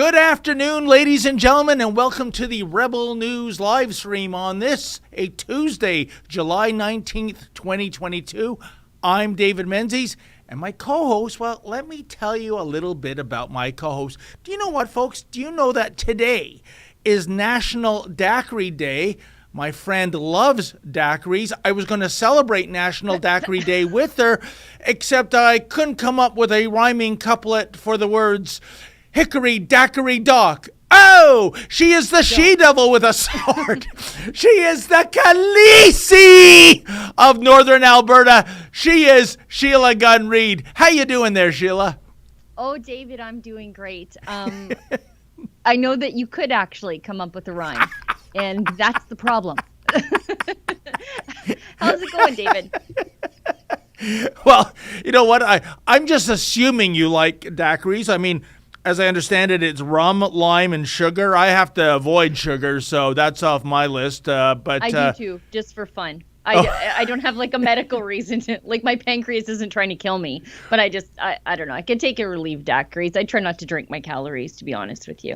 Good afternoon, ladies and gentlemen, and welcome to the Rebel News live stream on this, a Tuesday, July 19th, 2022. I'm David Menzies, and my co-host, well, let me tell you a little bit about my co-host. Do you know what, folks? Do you know that today is National Daiquiri Day? My friend loves daiquiris. I was going to celebrate National Daiquiri Day with her, except I couldn't come up with a rhyming couplet for the words Hickory Daiquiri Dock. Oh, she is the she-devil with a sword. She is the Khaleesi of Northern Alberta. She is Sheila Gunn Reid. How you doing there, Sheila? Oh, David, I'm doing great. I know that you could actually come up with a rhyme, and that's the problem. How's it going, David? Well, you know what? I'm just assuming you like daiquiris. I mean, as I understand it, it's rum, lime, and sugar. I have to avoid sugar, so that's off my list. But I do too, just for fun. I don't have like a medical reason to, like my pancreas isn't trying to kill me, but I don't know. I can take a relieved daiquiris. I try not to drink my calories, to be honest with you.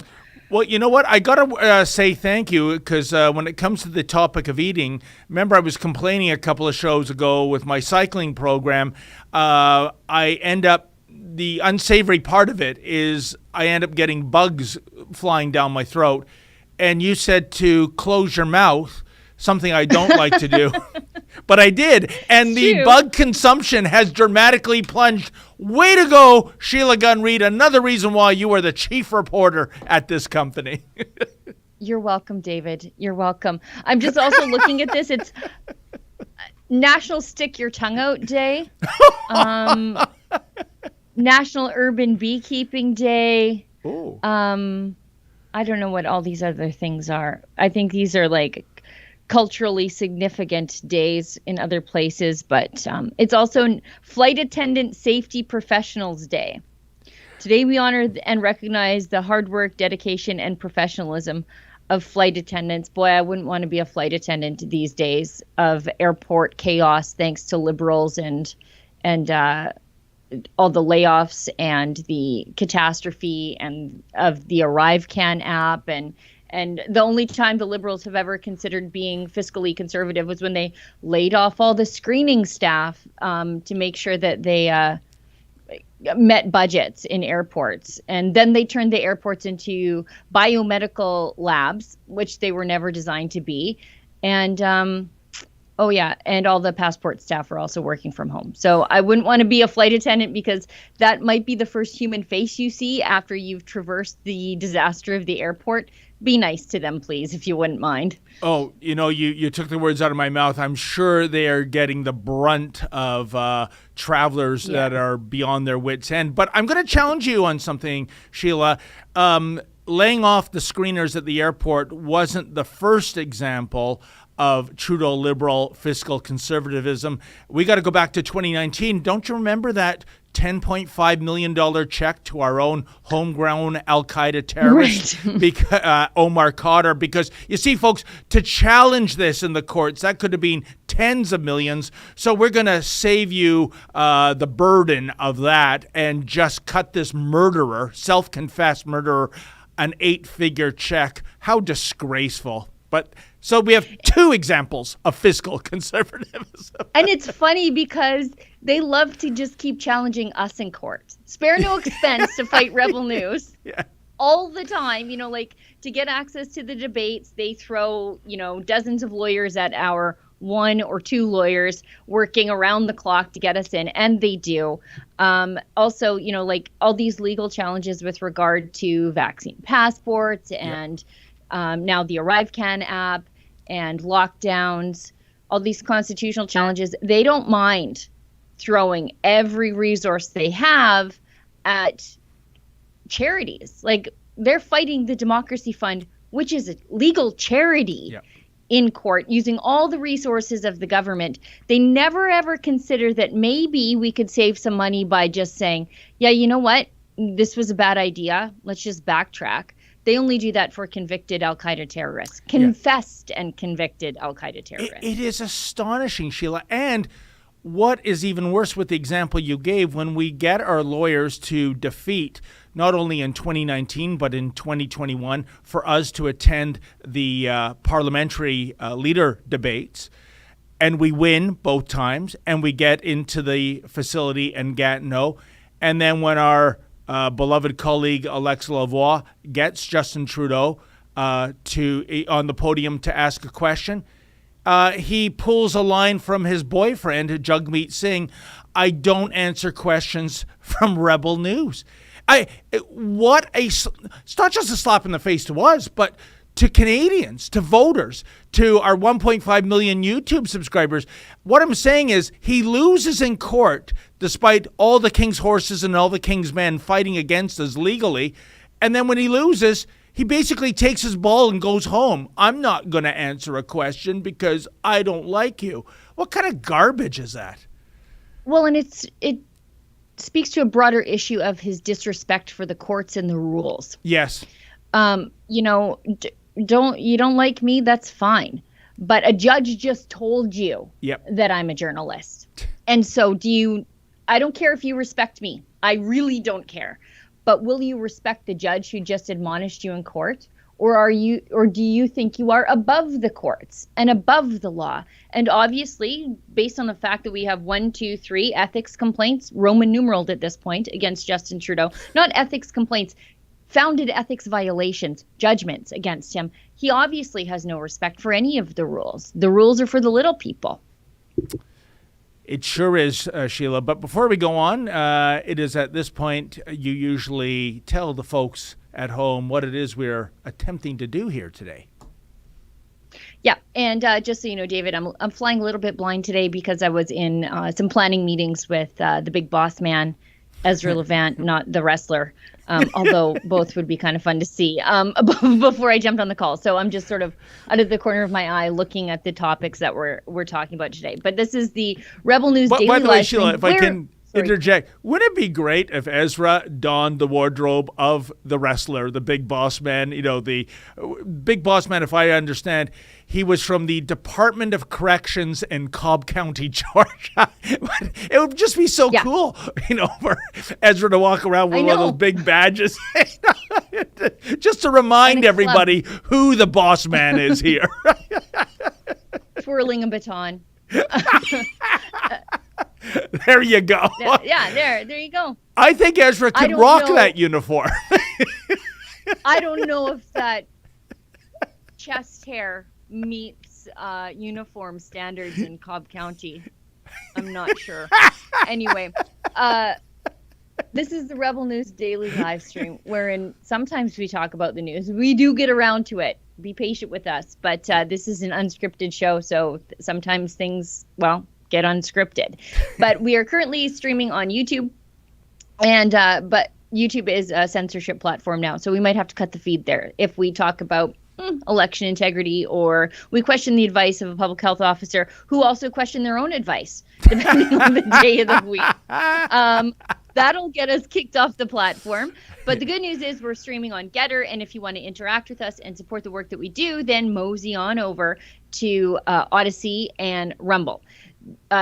Well, you know what? I got to say thank you because when it comes to the topic of eating, remember I was complaining a couple of shows ago with my cycling program. I end up, the unsavory part of it is I end up getting bugs flying down my throat. And you said to close your mouth, something I don't like to do. But I did. And the bug consumption has dramatically plunged. Way to go, Sheila Gunn Reid. Another reason why you are the chief reporter at this company. You're welcome, David. You're welcome. I'm just also looking at this. It's National Stick Your Tongue Out Day. National Urban Beekeeping Day. Ooh. I don't know what all these other things are. I think these are like culturally significant days in other places, but it's also Flight Attendant Safety Professionals Day. Today we honor and recognize the hard work, dedication, and professionalism of flight attendants. Boy, I wouldn't want to be a flight attendant these days of airport chaos thanks to Liberals and all the layoffs and the catastrophe and of the ArriveCan app and the only time the Liberals have ever considered being fiscally conservative was when they laid off all the screening staff to make sure that they met budgets in airports. And then they turned the airports into biomedical labs, which they were never designed to be. And and all the passport staff are also working from home. So I wouldn't want to be a flight attendant because that might be the first human face you see after you've traversed the disaster of the airport. Be nice to them, please, if you wouldn't mind. Oh, you know, you took the words out of my mouth. I'm sure they are getting the brunt of travelers that are beyond their wits' end. But I'm going to challenge you on something, Sheila. Laying off the screeners at the airport wasn't the first example of Trudeau Liberal fiscal conservatism. We got to go back to 2019. Don't you remember that $10.5 million check to our own homegrown Al-Qaeda terrorist, Omar Khadr? Because you see, folks, to challenge this in the courts, that could have been tens of millions. So we're going to save you the burden of that and just cut this murderer, self-confessed murderer, an 8-figure check. How disgraceful. But so we have two examples of fiscal conservatism. And it's funny because they love to just keep challenging us in court. Spare no expense to fight Rebel News. Yeah. All the time, like to get access to the debates, they throw, dozens of lawyers at our one or two lawyers working around the clock to get us in, and they do. Also, like all these legal challenges with regard to vaccine passports and now the ArriveCan app and lockdowns, all these constitutional challenges, they don't mind throwing every resource they have at charities. Like they're fighting the Democracy Fund, which is a legal charity, in court, using all the resources of the government. They never ever consider that maybe we could save some money by just saying, yeah, you know what? This was a bad idea. Let's just backtrack. They only do that for convicted Al-Qaeda terrorists, confessed and convicted Al-Qaeda terrorists. It is astonishing, Sheila. And what is even worse with the example you gave, when we get our lawyers to defeat, not only in 2019, but in 2021, for us to attend the parliamentary leader debates, and we win both times, and we get into the facility and get no. And then when our beloved colleague Alexa Lavoie gets Justin Trudeau on the podium to ask a question, he pulls a line from his boyfriend, Jagmeet Singh: "I don't answer questions from Rebel News." It's not just a slap in the face to us, but to Canadians, to voters, to our 1.5 million YouTube subscribers. What I'm saying is, he loses in court despite all the king's horses and all the king's men fighting against us legally. And then when he loses, he basically takes his ball and goes home. "I'm not going to answer a question because I don't like you." What kind of garbage is that? Well, and it speaks to a broader issue of his disrespect for the courts and the rules. Yes. You know, you don't like me, that's fine. But a judge just told you that I'm a journalist. And so I don't care if you respect me. I really don't care. But will you respect the judge who just admonished you in court? Or do you think you are above the courts and above the law? And obviously, based on the fact that we have 1, 2, 3 ethics complaints, Roman numeraled at this point, against Justin Trudeau, not ethics complaints, founded ethics violations, judgments against him, he obviously has no respect for any of the rules. The rules are for the little people. It sure is, Sheila. But before we go on, it is at this point you usually tell the folks at home what it is we're attempting to do here today. Yeah, and just so you know, David, I'm flying a little bit blind today because I was in some planning meetings with the big boss man, Ezra Levant, not the wrestler, although both would be kind of fun to see before I jumped on the call. So I'm just sort of out of the corner of my eye looking at the topics that we're talking about today. But this is the Rebel News Daily By the way, live Sheila, stream. if I can interject, wouldn't it be great if Ezra donned the wardrobe of the wrestler, the big boss man? You know, the big boss man, if I understand, he was from the Department of Corrections in Cobb County, Georgia. It would just be so cool, you know, for Ezra to walk around with one of those big badges, just to remind everybody who the boss man is here. Twirling a baton. There you go. Yeah, there you go. I think Ezra could rock that uniform. I don't know if that chest hair meets uniform standards in Cobb County. I'm not sure. Anyway, this is the Rebel News Daily live stream, wherein sometimes we talk about the news. We do get around to it. Be patient with us. But this is an unscripted show, so sometimes things, get unscripted. But we are currently streaming on YouTube, and but YouTube is a censorship platform now, so we might have to cut the feed there if we talk about election integrity, or we question the advice of a public health officer who also questioned their own advice, depending on the day of the week. That'll get us kicked off the platform. But the good news is we're streaming on Getter, and if you want to interact with us and support the work that we do, then mosey on over to Odyssey and Rumble.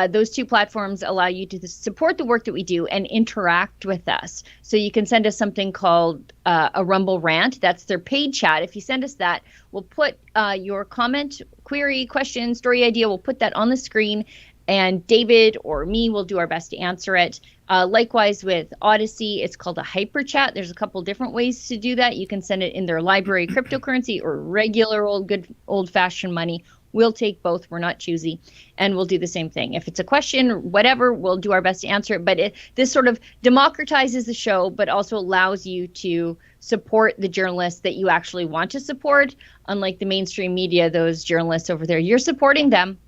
Those two platforms allow you to support the work that we do and interact with us. So you can send us something called a Rumble rant. That's their paid chat. If you send us that, we'll put your comment, query, question, story idea. We'll put that on the screen, and David or me will do our best to answer it. Likewise with Odyssey, it's called a hyper chat. There's a couple different ways to do that. You can send it in their library cryptocurrency or regular good old-fashioned money. We'll take both. We're not choosy. And we'll do the same thing. If it's a question, whatever, we'll do our best to answer it. But this sort of democratizes the show, but also allows you to support the journalists that you actually want to support. Unlike the mainstream media, those journalists over there, you're supporting them,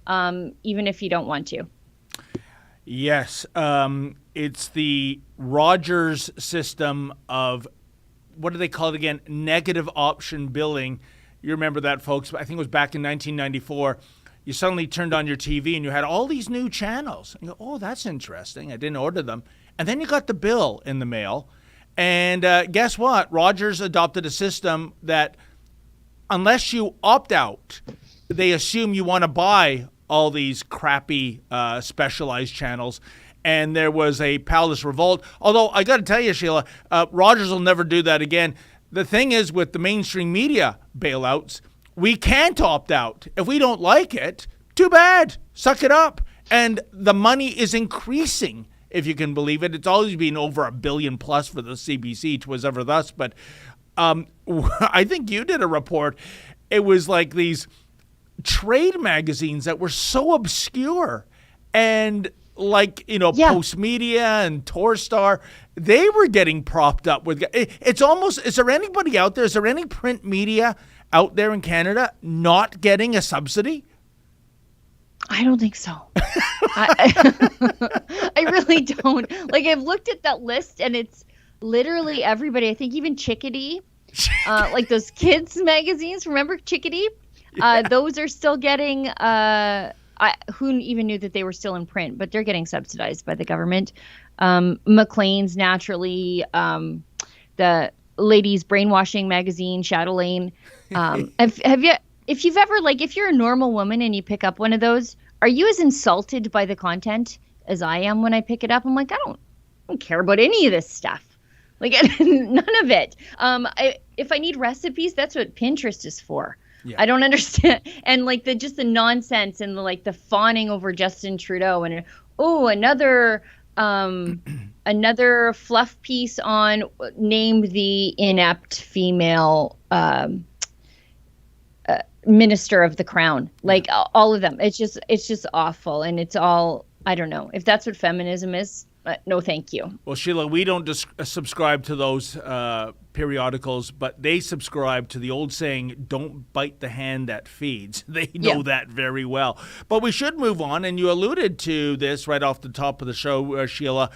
even if you don't want to. Yes. It's the Rogers system of, what do they call it again? Negative option billing. You remember that, folks. I think it was back in 1994. You suddenly turned on your TV and you had all these new channels. And you go, oh, that's interesting. I didn't order them. And then you got the bill in the mail. And guess what? Rogers adopted a system that unless you opt out, they assume you want to buy all these crappy specialized channels. And there was a palace revolt. Although I got to tell you, Sheila, Rogers will never do that again. The thing is, with the mainstream media bailouts, we can't opt out. If we don't like it, too bad. Suck it up. And the money is increasing, if you can believe it. It's always been over $1 billion plus for the CBC, 'twas ever thus. But I think you did a report. It was like these trade magazines that were so obscure, and Post Media and Torstar, they were getting propped up with. It's almost, is there anybody out there? Is there any print media out there in Canada not getting a subsidy? I don't think so. I really don't. Like, I've looked at that list, and it's literally everybody. I think even Chickadee, like those kids magazines. Remember Chickadee? Yeah. Those are still getting. Who even knew that they were still in print? But they're getting subsidized by the government. Maclean's, naturally. The ladies' brainwashing magazine, Chatelaine. If you've ever, if you're a normal woman and you pick up one of those, are you as insulted by the content as I am when I pick it up? I'm like, I don't care about any of this stuff. Like, none of it. If I need recipes, that's what Pinterest is for. Yeah. I don't understand. And just the nonsense and the fawning over Justin Trudeau and another fluff piece on name the inept female minister of the crown. All of them. It's just awful, and it's all, I don't know if that's what feminism is. No, thank you. Well, Sheila, we don't subscribe to those periodicals, but they subscribe to the old saying, don't bite the hand that feeds. They know that very well. But we should move on, and you alluded to this right off the top of the show, Sheila,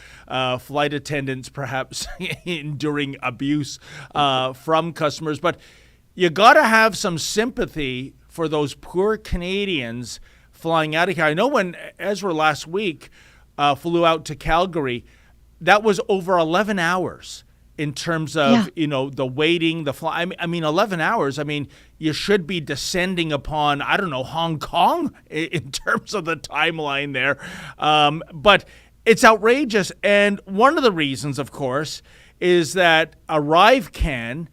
flight attendants perhaps enduring abuse from customers. But you got to have some sympathy for those poor Canadians flying out of here. I know when Ezra last week flew out to Calgary, that was over 11 hours in terms of, the waiting, the fly. I mean, 11 hours. I mean, you should be descending upon, I don't know, Hong Kong in terms of the timeline there. But it's outrageous. And one of the reasons, of course, is that ArriveCan,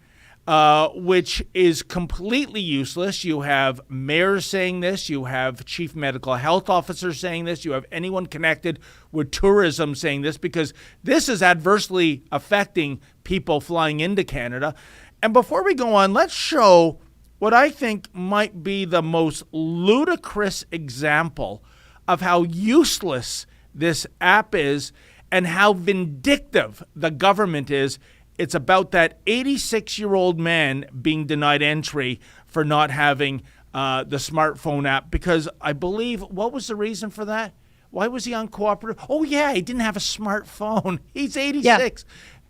which is completely useless. You have mayors saying this. You have chief medical health officers saying this. You have anyone connected with tourism saying this, because this is adversely affecting people flying into Canada. And before we go on, let's show what I think might be the most ludicrous example of how useless this app is and how vindictive the government is. It's about that 86-year-old man being denied entry for not having the smartphone app, because I believe, what was the reason for that? Why was he uncooperative? Oh, yeah, he didn't have a smartphone. He's 86. Yeah.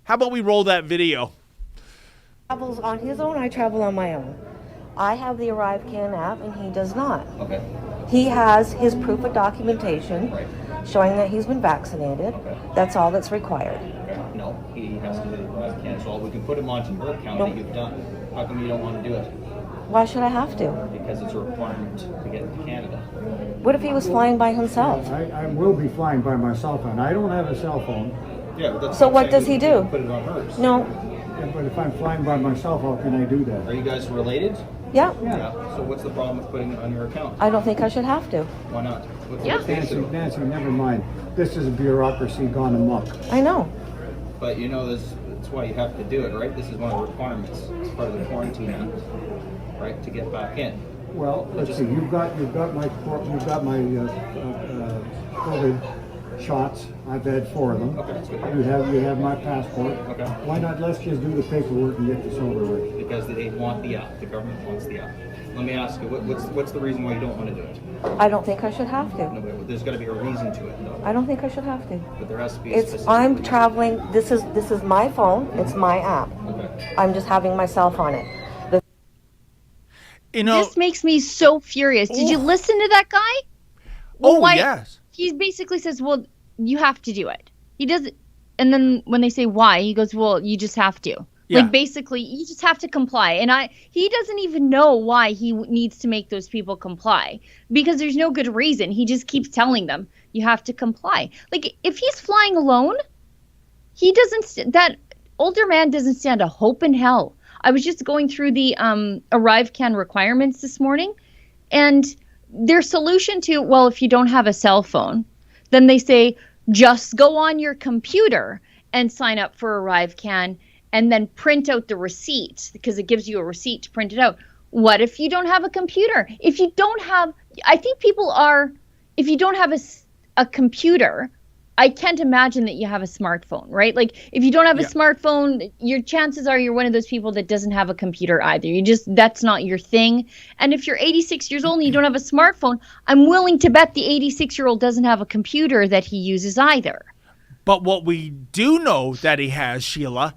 How about we roll that video? Travels on his own, I travel on my own. I have the ArriveCan app and he does not. Okay. He has his proof of documentation showing that he's been vaccinated. Okay. That's all that's required. No, he has to do the ArriveCan. So we can put him onto your account that you've done. How come you don't want to do it? Why should I have to? Because it's a requirement to get into Canada. What if he was flying by himself? I will be flying by my cell phone. I don't have a cell phone. Yeah, but that's so what does he do? Put it on hers. No. Yeah, but if I'm flying by myself, how can I do that? Are you guys related? Yeah. Yeah. So what's the problem with putting it on your account? I don't think I should have to. Why not? Nancy, never mind. This is a bureaucracy gone amok. I know. But you know, that's why you have to do it, right? This is one of the requirements. It's part of the quarantine act, right? To get back in. Well, let's see. You've got my COVID shots. I've had 4 of them. Okay, that's good. You have my passport. Okay. Why not? Let's just do the paperwork and get this over with. Because they want the app. The government wants the app. Let me ask you, what's the reason why you don't want to do it? I don't think I should have to. No, but there's got to be a reason to it, though. I don't think I should have to. But there has to be. A specific I'm reason. traveling. This is my phone. It's my app. Okay. I'm just having myself on it. This makes me so furious. Did you listen to that guy? Yes. He basically says, "Well, you have to do it." He doesn't, and then when they say why, he goes, "Well, you just have to." Yeah. Like basically, you just have to comply. And he doesn't even know why he needs to make those people comply because there's no good reason. He just keeps telling them you have to comply. Like if he's flying alone, that older man doesn't stand a hope in hell. I was just going through the ArriveCan requirements this morning, and their solution to, well, if you don't have a cell phone, then they say just go on your computer and sign up for ArriveCan and then print out the receipt because it gives you a receipt to print it out. What if you don't have a computer? If you don't have, I think people are, if you don't have a computer, I can't imagine that you have a smartphone, right? Like if you don't have a smartphone, your chances are you're one of those people that doesn't have a computer either. That's not your thing. And if you're 86 years old and you don't have a smartphone, I'm willing to bet the 86-year-old doesn't have a computer that he uses either. But what we do know that he has, Sheila,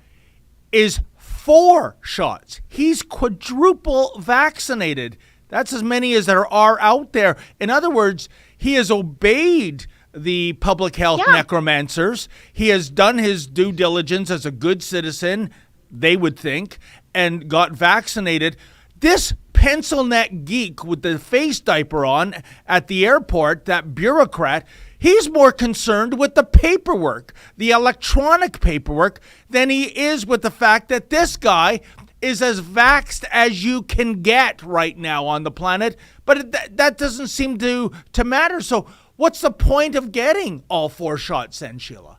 is 4 shots. He's quadruple vaccinated. That's as many as there are out there. In other words, he has obeyed the public health necromancers. He has done his due diligence as a good citizen, they would think, and got vaccinated. This pencil neck geek with the face diaper on at the airport, that bureaucrat, he's more concerned with the paperwork, the electronic paperwork, than he is with the fact that this guy is as vaxxed as you can get right now on the planet. But that doesn't seem to matter. So what's the point of getting all 4 shots then, Sheila?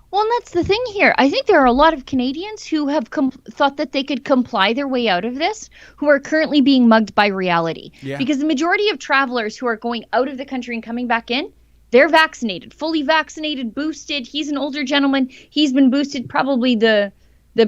Well, and that's the thing here. I think there are a lot of Canadians who have thought that they could comply their way out of this, who are currently being mugged by reality. Yeah. Because the majority of travelers who are going out of the country and coming back in, they're vaccinated, fully vaccinated, boosted. He's an older gentleman. He's been boosted. Probably the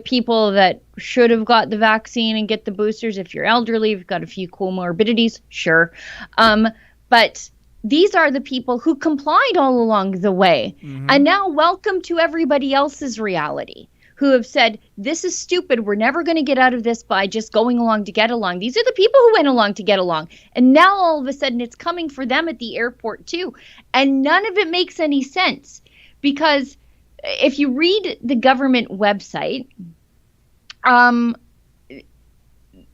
people that should have got the vaccine and get the boosters. If you're elderly, if you've got a few comorbidities, sure. But these are the people who complied all along the way. Mm-hmm. And now welcome to everybody else's reality, who have said, this is stupid. We're never going to get out of this by just going along to get along. These are the people who went along to get along. And now all of a sudden it's coming for them at the airport too. And none of it makes any sense, because if you read the government website,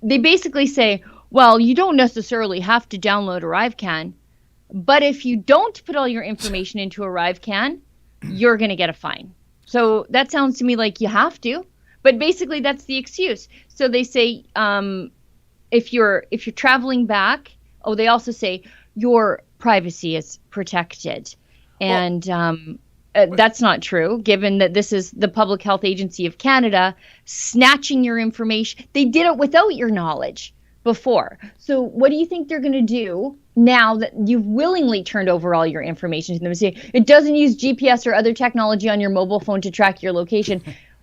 they basically say, well, you don't necessarily have to download ArriveCan, but if you don't put all your information into ArriveCan, you're going to get a fine. So that sounds to me like you have to, but basically that's the excuse. So they say if you're traveling back, they also say your privacy is protected, and that's not true, given that this is the Public Health Agency of Canada snatching your information. They did it without your knowledge before. So what do you think they're going to do now that you've willingly turned over all your information to them and say, it doesn't use GPS or other technology on your mobile phone to track your location?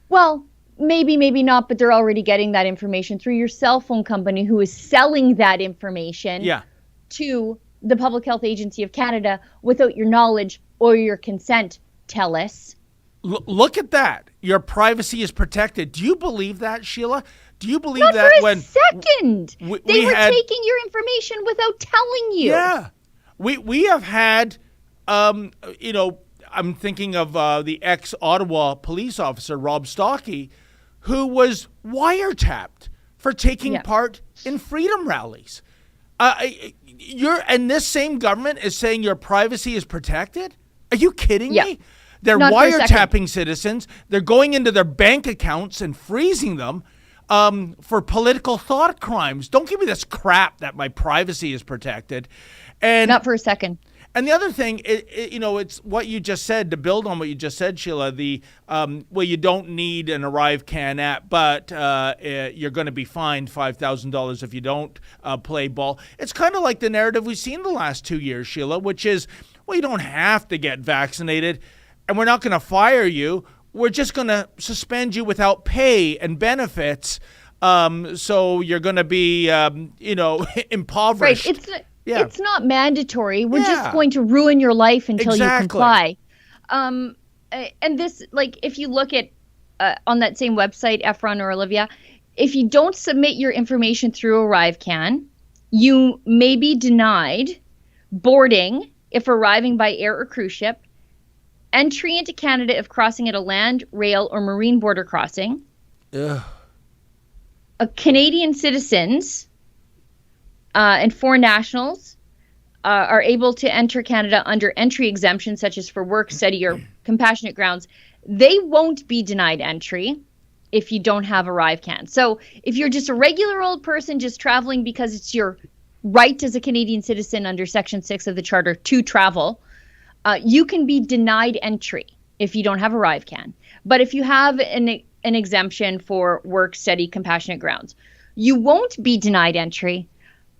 Well, maybe not, but they're already getting that information through your cell phone company, who is selling that information to the Public Health Agency of Canada without your knowledge or your consent. Tell us. Look at that. Your privacy is protected. Do you believe that, Sheila? Do you believe Not that for a second? They were taking your information without telling you. Yeah. We have had, I'm thinking of the ex-Ottawa police officer, Rob Stocky, who was wiretapped for taking part in freedom rallies. And this same government is saying your privacy is protected? Are you kidding me? They're wiretapping citizens. They're going into their bank accounts and freezing them for political thought crimes. Don't give me this crap that my privacy is protected. And not for a second. And the other thing, it's what you just said, to build on what you just said, Sheila, you don't need an ArriveCan app, but you're going to be fined $5,000 if you don't play ball. It's kind of like the narrative we've seen the last 2 years, Sheila, which is, well, you don't have to get vaccinated, and we're not going to fire you. We're just going to suspend you without pay and benefits. So you're going to be, impoverished. Right. It's not mandatory. We're just going to ruin your life until you comply. And this, if you look at on that same website, Efron or Olivia, if you don't submit your information through ArriveCan, you may be denied boarding if arriving by air or cruise ship, entry into Canada if crossing at a land, rail, or marine border crossing, Ugh. Canadian citizens and foreign nationals are able to enter Canada under entry exemptions, such as for work, study, or compassionate grounds. They won't be denied entry if you don't have ArriveCan. So if you're just a regular old person just traveling because it's your right as a Canadian citizen under Section 6 of the Charter to travel, you can be denied entry if you don't have ArriveCan. But if you have an exemption for work, study, compassionate grounds, you won't be denied entry,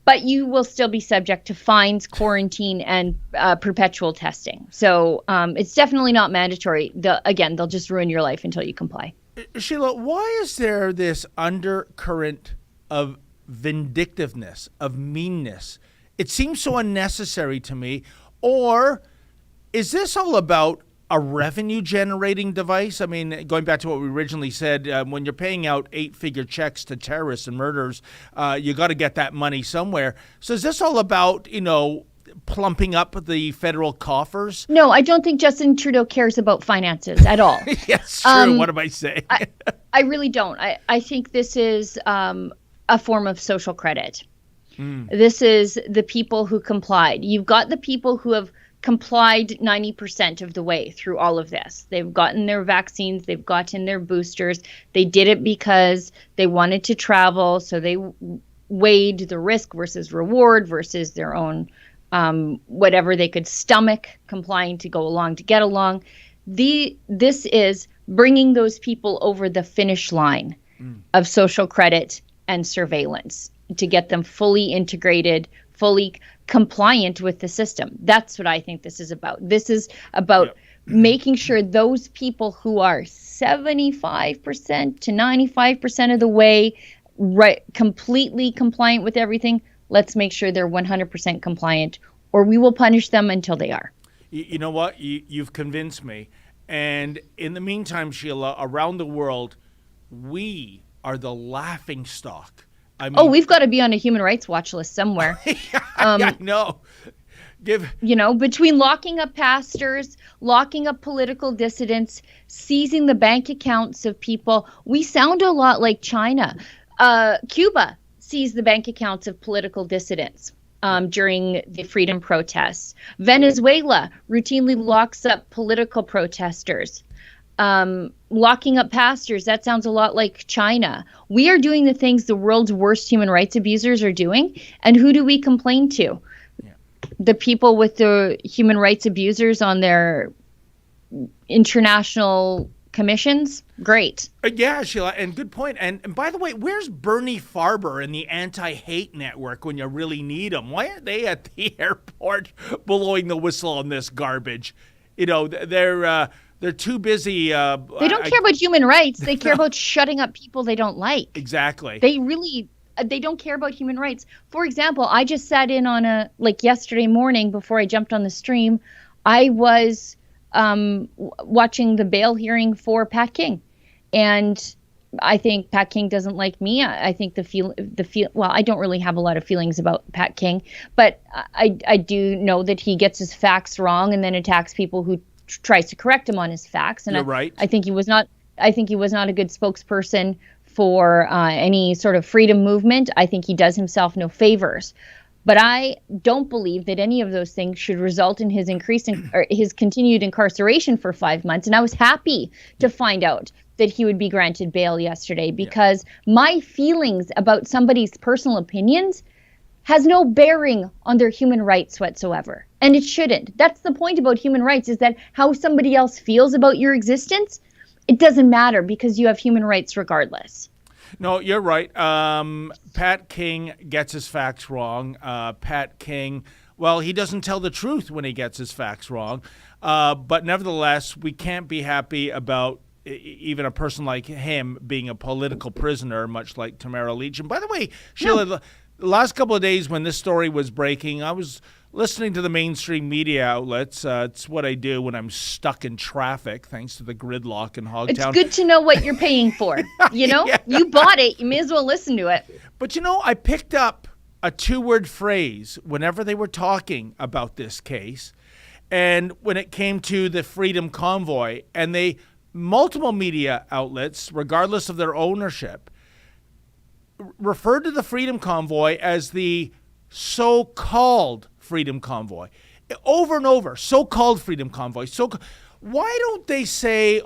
but you will still be subject to fines, quarantine, and perpetual testing. So it's definitely not mandatory. They'll just ruin your life until you comply. Sheila, why is there this undercurrent of vindictiveness, of meanness? It seems so unnecessary to me. Or is this all about a revenue-generating device? I mean, going back to what we originally said, when you're paying out 8-figure checks to terrorists and murderers, you got to get that money somewhere. So is this all about, plumping up the federal coffers? No, I don't think Justin Trudeau cares about finances at all. Yes, true. What am I saying? I really don't. I think this is a form of social credit. This is the people who complied. You've got the people who have complied 90% of the way through all of this. They've gotten their vaccines, they've gotten their boosters. They did it because they wanted to travel, so they weighed the risk versus reward versus their own whatever they could stomach complying to go along to get along. This is bringing those people over the finish line of social credit and surveillance to get them fully integrated, fully compliant with the system. That's what I think this is about. This is about making sure those people who are 75% to 95% of the way completely compliant with everything, let's make sure they're 100% compliant, or we will punish them until they are. You know what? You've convinced me. And in the meantime, Sheila, around the world, we are the laughing stock. I mean, we've got to be on a human rights watch list somewhere. I know. Between locking up pastors, locking up political dissidents, seizing the bank accounts of people, we sound a lot like China. Cuba seized the bank accounts of political dissidents during the freedom protests. Venezuela routinely locks up political protesters. Locking up pastors, that sounds a lot like China. We are doing the things the world's worst human rights abusers are doing. And who do we complain to? Yeah. The people with the human rights abusers on their international commissions? Great. Yeah, Sheila, and good point. And by the way, where's Bernie Farber and the Anti-Hate Network when you really need them? Why aren't they at the airport blowing the whistle on this garbage? They're too busy. They don't care about human rights. They care about shutting up people they don't like. Exactly. They don't care about human rights. For example, I just sat in on yesterday morning before I jumped on the stream, I was watching the bail hearing for Pat King. And I think Pat King doesn't like me. I think I don't really have a lot of feelings about Pat King, but I do know that he gets his facts wrong and then attacks people who tries to correct him on his facts. And You're right. I think he was not a good spokesperson for any sort of freedom movement. I think he does himself no favors. But I don't believe that any of those things should result in his his continued incarceration for 5 months. And I was happy to find out that he would be granted bail yesterday because my feelings about somebody's personal opinions has no bearing on their human rights whatsoever. And it shouldn't. That's the point about human rights, is that how somebody else feels about your existence, it doesn't matter because you have human rights regardless. No, you're right. Pat King gets his facts wrong. Pat King, well, he doesn't tell the truth when he gets his facts wrong. But nevertheless, we can't be happy about even a person like him being a political prisoner, much like Tamara Lich. And by the way, Sheila, the last couple of days when this story was breaking, I was listening to the mainstream media outlets. It's what I do when I'm stuck in traffic, thanks to the gridlock in Hogtown. It's good to know what you're paying for. You bought it. You may as well listen to it. But I picked up a 2-word phrase whenever they were talking about this case. And when it came to the Freedom Convoy, and they multiple media outlets, regardless of their ownership, referred to the Freedom Convoy as the so-called Freedom Convoy. Over and over, so-called Freedom Convoy. Why don't they say,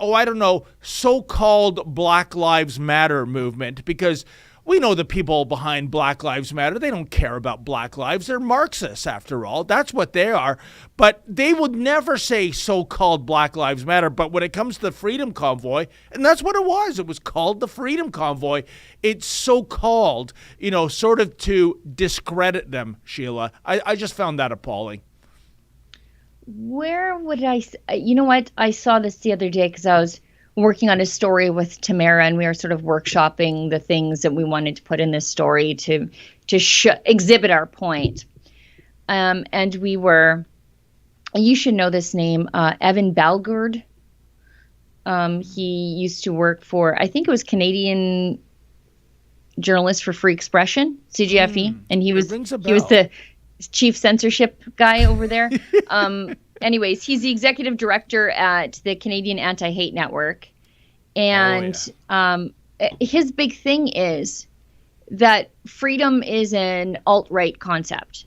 so-called Black Lives Matter movement? Because we know the people behind Black Lives Matter, they don't care about Black lives. They're Marxists, after all. That's what they are. But they would never say so-called Black Lives Matter. But when it comes to the Freedom Convoy, and that's what it was called the Freedom Convoy, it's so-called, sort of to discredit them, Sheila. I just found that appalling. Where would you know what? I saw this the other day because I was working on a story with Tamara, and we were sort of workshopping the things that we wanted to put in this story to exhibit our point. And you should know this name, Evan Balgard. He used to work for, I think it was Canadian Journalist for Free Expression, CGFE, and he was the chief censorship guy over there. Anyways, he's the executive director at the Canadian Anti-Hate Network. And his big thing is that freedom is an alt-right concept.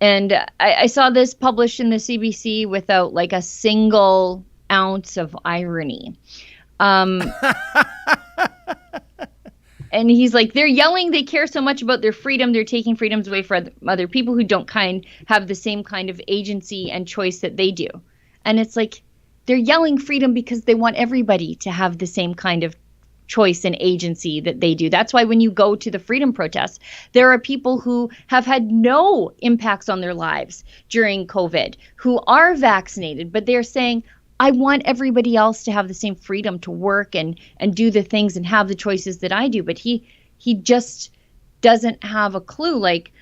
And I saw this published in the CBC without like a single ounce of irony. And he's like, they're yelling, they care so much about their freedom, they're taking freedoms away from other people who don't have the same kind of agency and choice that they do. And it's like, they're yelling freedom because they want everybody to have the same kind of choice and agency that they do. That's why when you go to the freedom protests, there are people who have had no impacts on their lives during COVID, who are vaccinated, but they're saying, I want everybody else to have the same freedom to work and do the things and have the choices that I do. But he just doesn't have a clue. Like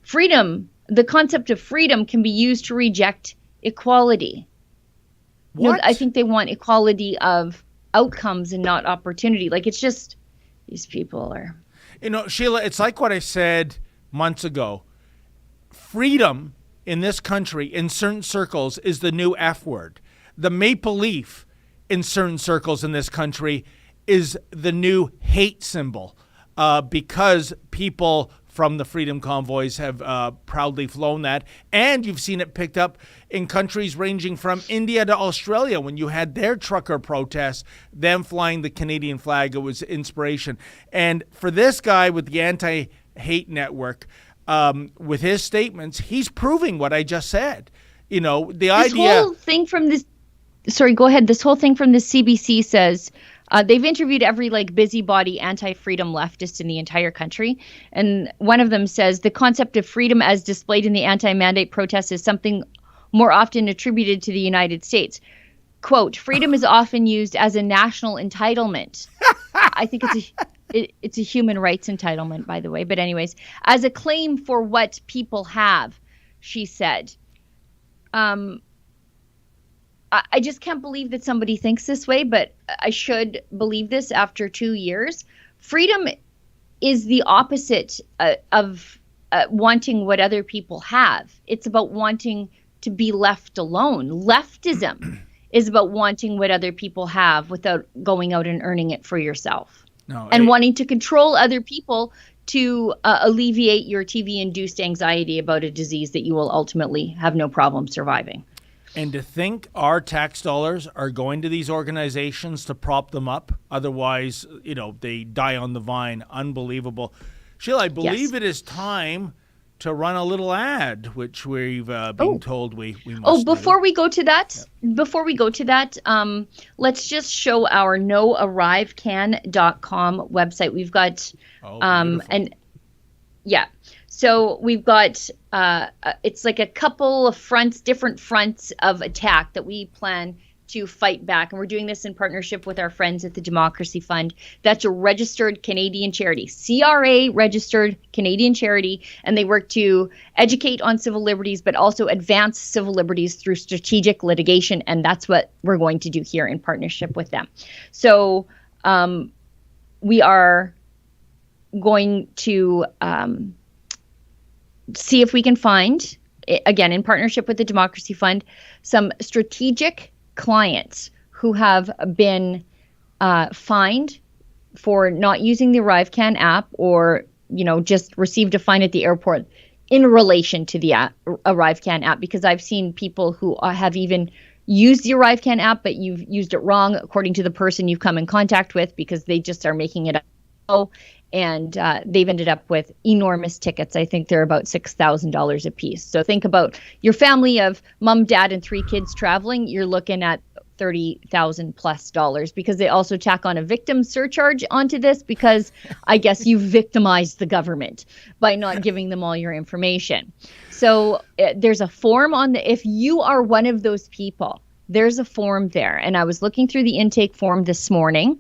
freedom, the concept of freedom can be used to reject equality. What? I think they want equality of outcomes and not opportunity. Like, it's just, these people are. Sheila, it's like what I said months ago. Freedom in this country, in certain circles, is the new F word. The maple leaf in certain circles in this country is the new hate symbol because people from the Freedom Convoys have proudly flown that. And you've seen it picked up in countries ranging from India to Australia. When you had their trucker protests, them flying the Canadian flag, it was inspiration. And for this guy with the Anti-Hate Network, with his statements, he's proving what I just said. The idea... This whole thing from this... Sorry, go ahead. This whole thing from the CBC says they've interviewed every busybody anti-freedom leftist in the entire country. And one of them says the concept of freedom as displayed in the anti-mandate protests is something more often attributed to the United States. Quote, freedom is often used as a national entitlement. I think it's a human rights entitlement, by the way. But anyways, as a claim for what people have, she said. I just can't believe that somebody thinks this way, but I should believe this after 2 years. Freedom is the opposite of wanting what other people have. It's about wanting to be left alone. Leftism is about wanting what other people have without going out and earning it for yourself. Wanting to control other people to alleviate your TV-induced anxiety about a disease that you will ultimately have no problem surviving. And to think our tax dollars are going to these organizations to prop them up. Otherwise, they die on the vine. Unbelievable. Sheila, I believe it is time to run a little ad, which we've been told we must before do. We go to that, let's just show our noarrivecan.com website. We've got So we've got, it's like a couple of different fronts of attack that we plan to fight back. And we're doing this in partnership with our friends at the Democracy Fund. That's a registered Canadian charity, CRA registered Canadian charity. And they work to educate on civil liberties, but also advance civil liberties through strategic litigation. And that's what we're going to do here in partnership with them. So we are going to see if we can find, again, in partnership with the Democracy Fund, some strategic clients who have been fined for not using the ArriveCan app, or just received a fine at the airport in relation to the ArriveCan app, because I've seen people who have even used the ArriveCan app, but you've used it wrong according to the person you've come in contact with, because they just are making it up. And they've ended up with enormous tickets. I think they're about $6,000 a piece. So think about your family of mom, dad, and 3 kids traveling. You're looking at $30,000 plus, because they also tack on a victim surcharge onto this, because I guess you victimized the government by not giving them all your information. So there's a form if you are one of those people, there's a form there. And I was looking through the intake form this morning.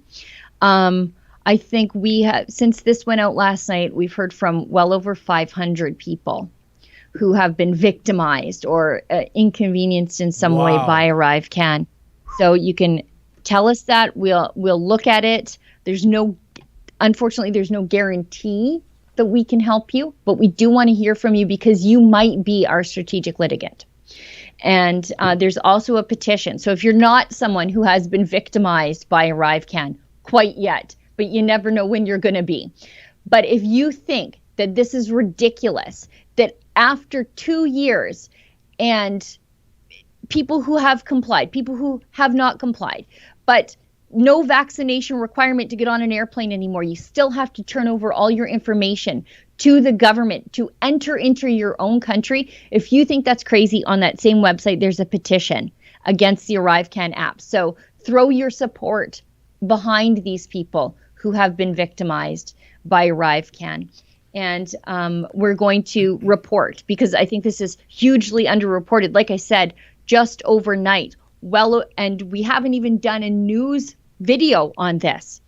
I think we have, since this went out last night, we've heard from well over 500 people who have been victimized or inconvenienced in some way by ArriveCan. So you can tell us that. We'll look at it. Unfortunately, there's no guarantee that we can help you, but we do want to hear from you, because you might be our strategic litigant. And there's also a petition. So if you're not someone who has been victimized by ArriveCan quite yet, but you never know when you're going to be. But if you think that this is ridiculous, that after 2 years and people who have complied, people who have not complied, but no vaccination requirement to get on an airplane anymore, you still have to turn over all your information to the government to enter into your own country. If you think that's crazy, on that same website, there's a petition against the ArriveCan app. So throw your support behind these people who have been victimized by ArriveCan. And we're going to report, because I think this is hugely underreported. Like I said, just overnight. And we haven't even done a news video on this.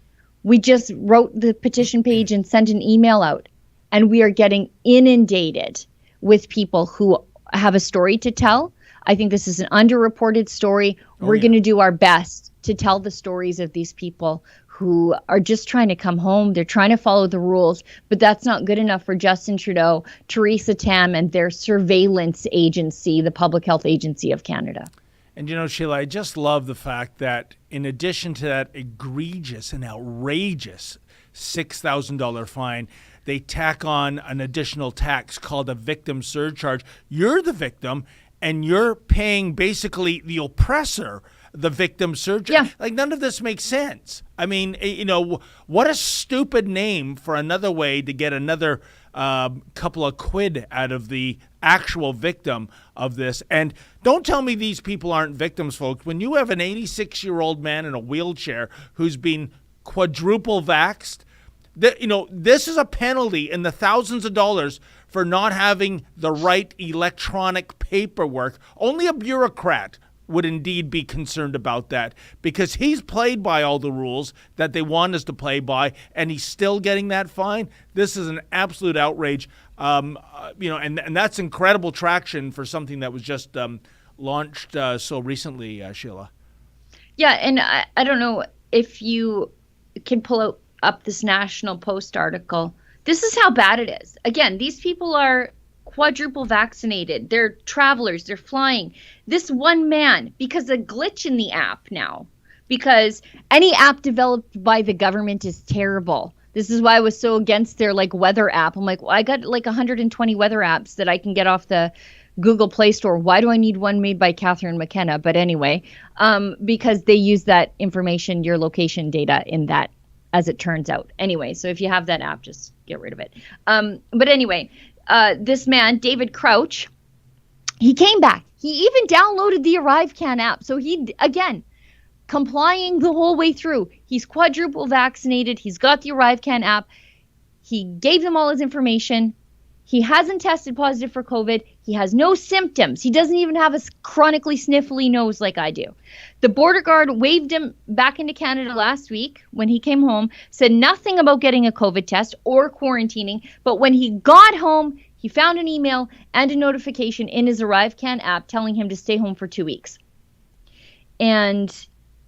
We just wrote the petition page and sent an email out, and we are getting inundated with people who have a story to tell. I think this is an underreported story. We're going to do our best to tell the stories of these people who are just trying to come home. They're trying to follow the rules, but that's not good enough for Justin Trudeau, Theresa Tam, and their surveillance agency, the Public Health Agency of Canada. And Sheila, I just love the fact that in addition to that egregious and outrageous $6,000 fine, they tack on an additional tax called a victim surcharge. You're the victim, and you're paying basically the oppressor the victim surcharge. Yeah. Like, none of this makes sense. I mean, what a stupid name for another way to get another couple of quid out of the actual victim of this. And don't tell me these people aren't victims, folks. When you have an 86-year-old man in a wheelchair who's been quadruple vaxxed, this is a penalty in the thousands of dollars for not having the right electronic paperwork. Only a bureaucrat would indeed be concerned about that, because he's played by all the rules that they want us to play by, and he's still getting that fine. This is an absolute outrage. And that's incredible traction for something that was just launched so recently, Sheila. Yeah, and I don't know if you can pull up this National Post article. This is how bad it is. Again, these people are quadruple vaccinated. They're travelers. They're flying. This one man, because a glitch in the app now, because any app developed by the government is terrible. This is why I was so against their weather app. I'm like, well, I got 120 weather apps that I can get off the Google Play Store. Why do I need one made by Catherine McKenna? But anyway, because they use that information, your location data in that, as it turns out. Anyway, so if you have that app, just get rid of it. But anyway, this man, David Crouch, he came back. He even downloaded the ArriveCan app. So he, again, complying the whole way through. He's quadruple vaccinated. He's got the ArriveCan app. He gave them all his information. He hasn't tested positive for COVID. He has no symptoms. He doesn't even have a chronically sniffly nose like I do. The border guard waved him back into Canada last week when he came home, said nothing about getting a COVID test or quarantining. But when he got home, he found an email and a notification in his ArriveCan app telling him to stay home for 2 weeks. And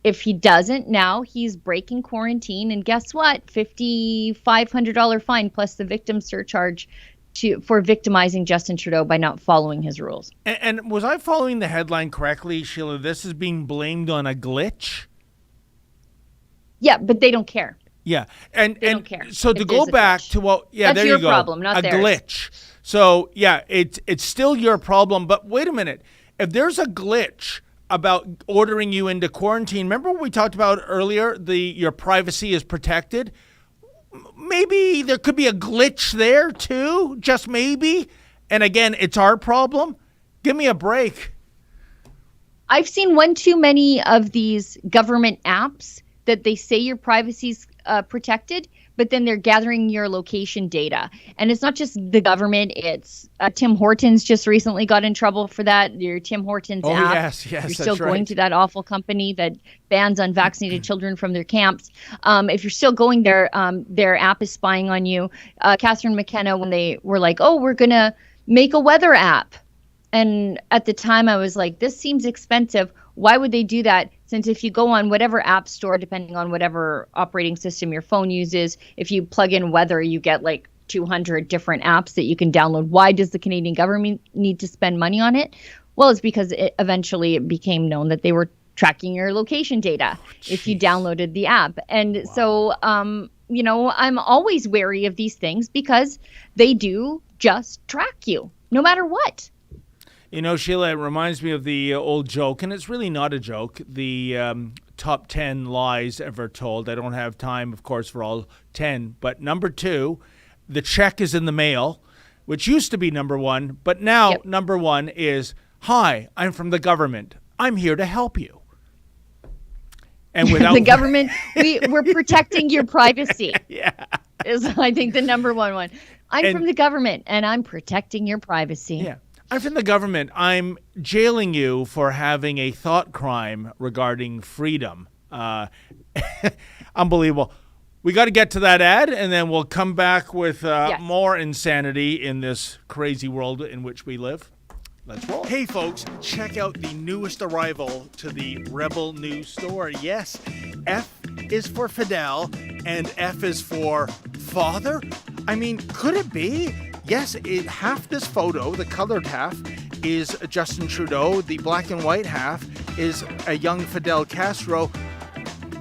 if he doesn't, now he's breaking quarantine. And guess what? $5,500 fine plus the victim surcharge for victimizing Justin Trudeau by not following his rules. And was I following the headline correctly, Sheila? This is being blamed on a glitch? Yeah, but they don't care. Yeah, and They don't care so to if go there's a back glitch. to That's there your you go, problem, not a theirs. glitch. So yeah, it's still your problem. But wait a minute, if there's a glitch about ordering you into quarantine, remember what we talked about earlier? Your privacy is protected. Maybe there could be a glitch there too, just maybe. And again, it's our problem. Give me a break. I've seen one too many of these government apps that they say your privacy's protected, but then they're gathering your location data. And it's not just the government. It's Tim Hortons just recently got in trouble for that. Your Tim Hortons app. Yes, You're that's still going right. to that awful company that bans unvaccinated children from their camps. If you're still going there, their app is spying on you. Catherine McKenna, when they were like, oh, we're going to make a weather app. And at the time I was like, this seems expensive. Why would they do that? Since if you go on whatever app store, depending on whatever operating system your phone uses, if you plug in weather, you get like 200 different apps that you can download. Why does the Canadian government need to spend money on it? Well, it's because eventually it became known that they were tracking your location data if you downloaded the app. And so, you know, I'm always wary of these things because they do just track you no matter what. You know, Sheila, it reminds me of the old joke, and it's really not a joke, the top 10 lies ever told. I don't have time, of course, for all 10. But number 2, the check is in the mail, which used to be number 1. But now number 1 is, hi, I'm from the government. I'm here to help you. And without the government, we're protecting your privacy. Yeah. Is, I think, the number one. I'm from the government, and I'm protecting your privacy. Yeah. I'm from the government. I'm jailing you for having a thought crime regarding freedom. Unbelievable. We got to get to that ad, and then we'll come back with more insanity in this crazy world in which we live. Let's roll. Hey, folks, check out the newest arrival to the Rebel News store. Yes, F is for Fidel, and F is for father. I mean, could it be? Yes, half this photo, the colored half, is Justin Trudeau. The black and white half is a young Fidel Castro.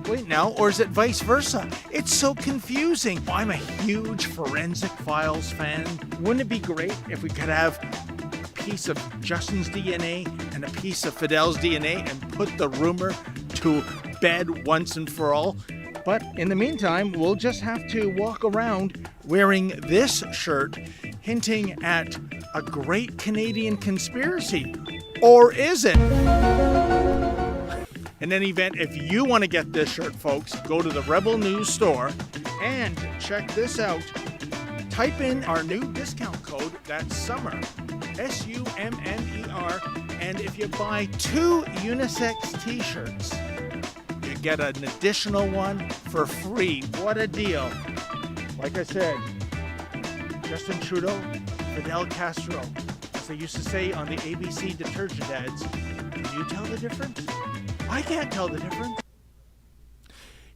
Wait now, or is it vice versa? It's so confusing. I'm a huge Forensic Files fan. Wouldn't it be great if we could have a piece of Justin's DNA and a piece of Fidel's DNA and put the rumor to bed once and for all? But in the meantime, we'll just have to walk around wearing this shirt, hinting at a great Canadian conspiracy. Or is it? In any event, if you want to get this shirt, folks, go to the Rebel News store and check this out. Type in our new discount code, that's SUMMER, SUMMER, and if you buy 2 unisex t-shirts, you get an additional one for free. What a deal. Like I said, Justin Trudeau, Fidel Castro, as they used to say on the ABC detergent ads. Can you tell the difference? I can't tell the difference.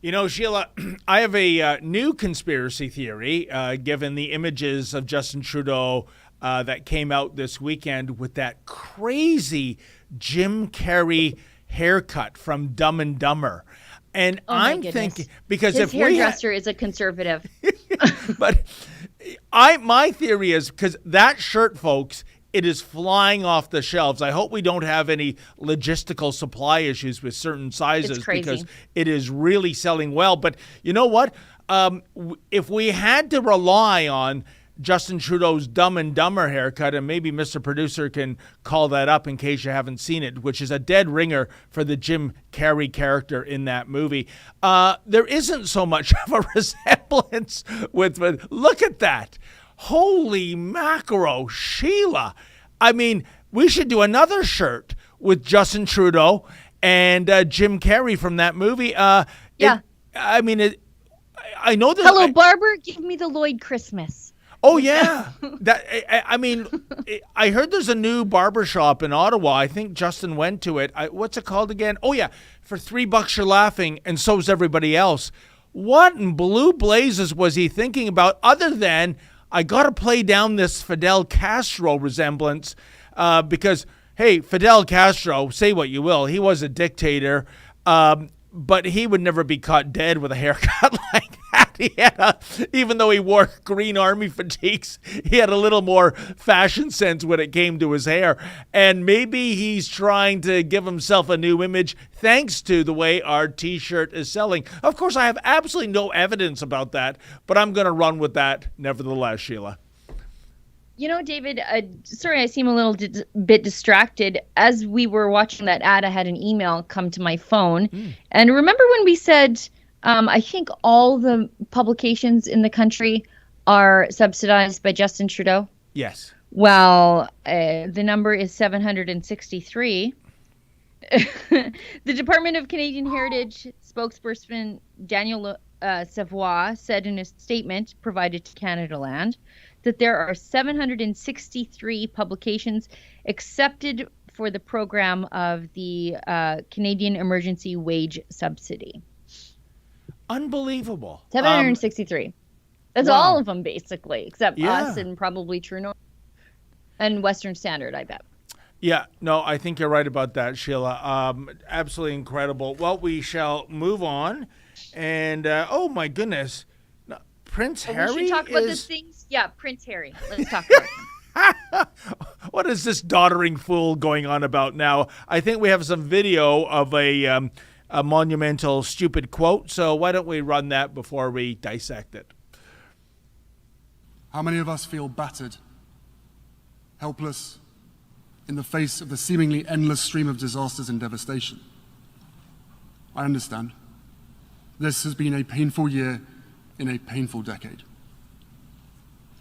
You know, Sheila, I have a new conspiracy theory, given the images of Justin Trudeau that came out this weekend with that crazy Jim Carrey haircut from Dumb and Dumber. And I'm thinking, because his if hairdresser is a conservative. But my theory is, because that shirt, folks, it is flying off the shelves. I hope we don't have any logistical supply issues with certain sizes, It's crazy. because it is really selling well. But you know what? If we had to rely on Justin Trudeau's Dumb and Dumber haircut, and maybe Mr. Producer can call that up in case you haven't seen it, which is a dead ringer for the Jim Carrey character in that movie. There isn't so much of a resemblance with look at that. Holy mackerel, Sheila. I mean, we should do another shirt with Justin Trudeau and Jim Carrey from that movie. I know that. Hello, barber. Give me the Lloyd Christmas. Oh yeah, I heard there's a new barbershop in Ottawa. I think Justin went to it. What's it called again? Oh yeah, for $3 you're laughing, and so's everybody else. What in blue blazes was he thinking about, other than I got to play down this Fidel Castro resemblance? Because hey, Fidel Castro, say what you will, he was a dictator. but he would never be caught dead with a haircut like that. He had even though he wore green army fatigues, he had a little more fashion sense when it came to his hair. And maybe he's trying to give himself a new image thanks to the way our T-shirt is selling. Of course, I have absolutely no evidence about that, but I'm going to run with that nevertheless, Sheila. You know, David, sorry, I seem a little bit distracted. As we were watching that ad, I had an email come to my phone. And remember when we said, I think all the publications in the country are subsidized by Justin Trudeau? Yes. Well, the number is 763. The Department of Canadian Heritage spokesperson Daniel Savoy said in a statement provided to Canadaland that there are 763 publications accepted for the program of the Canadian Emergency Wage Subsidy. Unbelievable. 763. That's wow. all of them, basically, except us and probably True North and Western Standard, I bet. Yeah, no, I think you're right about that, Sheila. Absolutely incredible. Well, we shall move on. And, oh, my goodness. Prince Harry we should talk about the things. Yeah, Prince Harry. Let's talk about him. What is this doddering fool going on about now? I think we have some video of a monumental stupid quote. So why don't we run that before we dissect it? How many of us feel battered, helpless, in the face of the seemingly endless stream of disasters and devastation? I understand. This has been a painful year in a painful decade.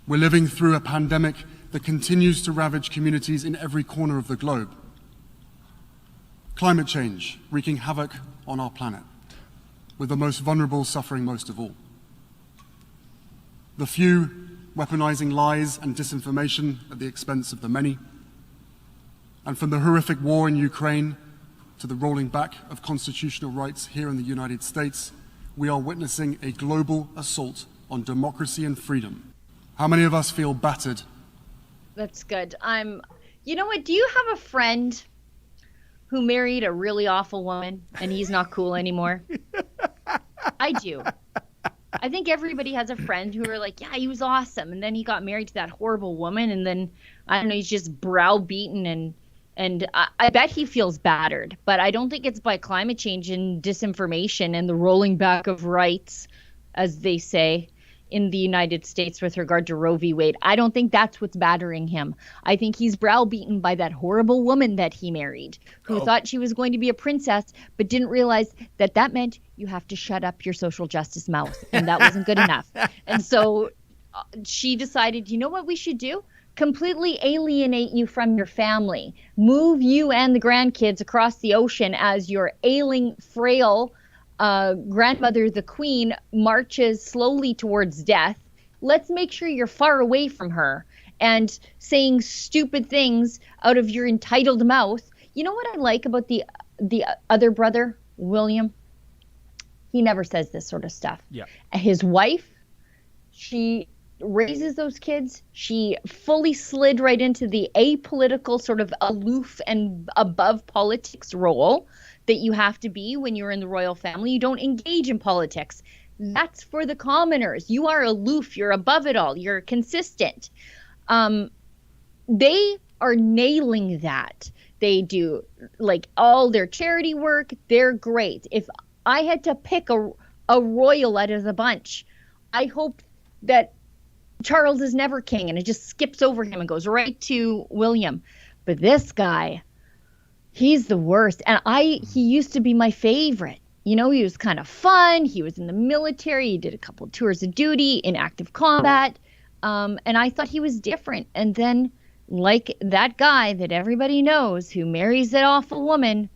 We're living through a pandemic that continues to ravage communities in every corner of the globe. Climate change wreaking havoc on our planet, with the most vulnerable suffering most of all. The few weaponizing lies and disinformation at the expense of the many. And from the horrific war in Ukraine to the rolling back of constitutional rights here in the United States, we are witnessing a global assault on democracy and freedom. How many of us feel battered? That's good. You know what? Do you have a friend who married a really awful woman and he's not cool anymore? I do. I think everybody has a friend who are like, yeah, he was awesome. And then he got married to that horrible woman. And then, I don't know, he's just browbeaten and I bet he feels battered, but I don't think it's by climate change and disinformation and the rolling back of rights, as they say in the United States with regard to Roe v. Wade. I don't think that's what's battering him. I think he's browbeaten by that horrible woman that he married, who thought she was going to be a princess, but didn't realize that that meant you have to shut up your social justice mouth, and that wasn't good enough. And so she decided, you know what we should do? Completely alienate you from your family, move you and the grandkids across the ocean as your ailing, frail grandmother, the queen, marches slowly towards death. Let's make sure you're far away from her and saying stupid things out of your entitled mouth. You know what I like about the other brother, William? He never says this sort of stuff. Yeah. His wife, she raises those kids. She fully slid right into the apolitical, sort of aloof and above politics role that you have to be when you're in the royal family. You don't engage in politics. That's for the commoners. You are aloof. You're above it all. You're consistent. They are nailing that. They do like all their charity work. They're great. If I had to pick a royal out of the bunch, I hope that Charles is never king and it just skips over him and goes right to William. But this guy, he's the worst. And he used to be my favorite. You know, he was kind of fun. He was in the military. He did a couple of tours of duty in active combat. And I thought he was different. And then, like that guy that everybody knows who marries that awful woman,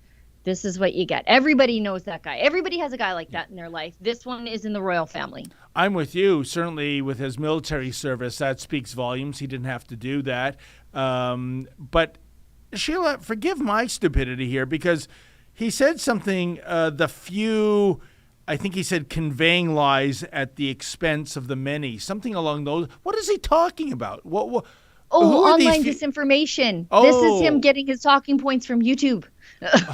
this is what you get. Everybody knows that guy. Everybody has a guy like that in their life. This one is in the royal family. I'm with you. Certainly with his military service, that speaks volumes. He didn't have to do that. But Sheila, forgive my stupidity here because he said something, I think he said conveying lies at the expense of the many, something along those. What is he talking about? What Online disinformation. This is him getting his talking points from YouTube.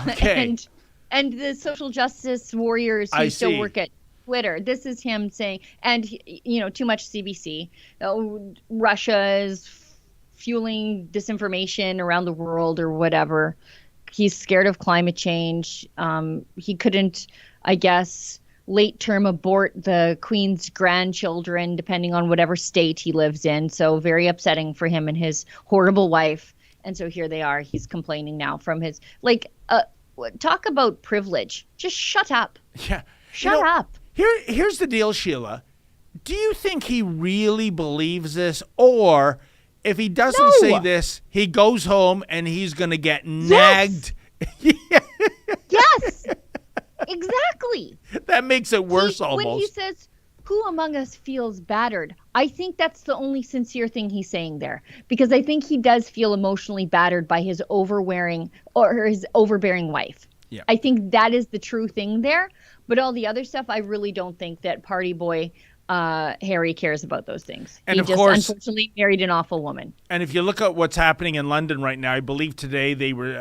Okay. And And the social justice warriors who I still see. work at Twitter. This is him saying, and too much CBC. Russia is fueling disinformation around the world or whatever. He's scared of climate change. He couldn't, I guess, late term abort the Queen's grandchildren, depending on whatever state he lives in. So very upsetting for him and his horrible wife. And so here they are. He's complaining now from his, talk about privilege. Just shut up. Yeah. Shut up. Here's the deal, Sheila. Do you think he really believes this? Or if he doesn't No. say this, he goes home and he's going to get nagged? Yes, exactly. That makes it worse When he almost. says, who among us feels battered? I think that's the only sincere thing he's saying there, because I think he does feel emotionally battered by his overbearing wife. Yeah. I think that is the true thing there. But all the other stuff, I really don't think that party boy Harry cares about those things. And he of just course- unfortunately married an awful woman. And if you look at what's happening in London right now, I believe today they were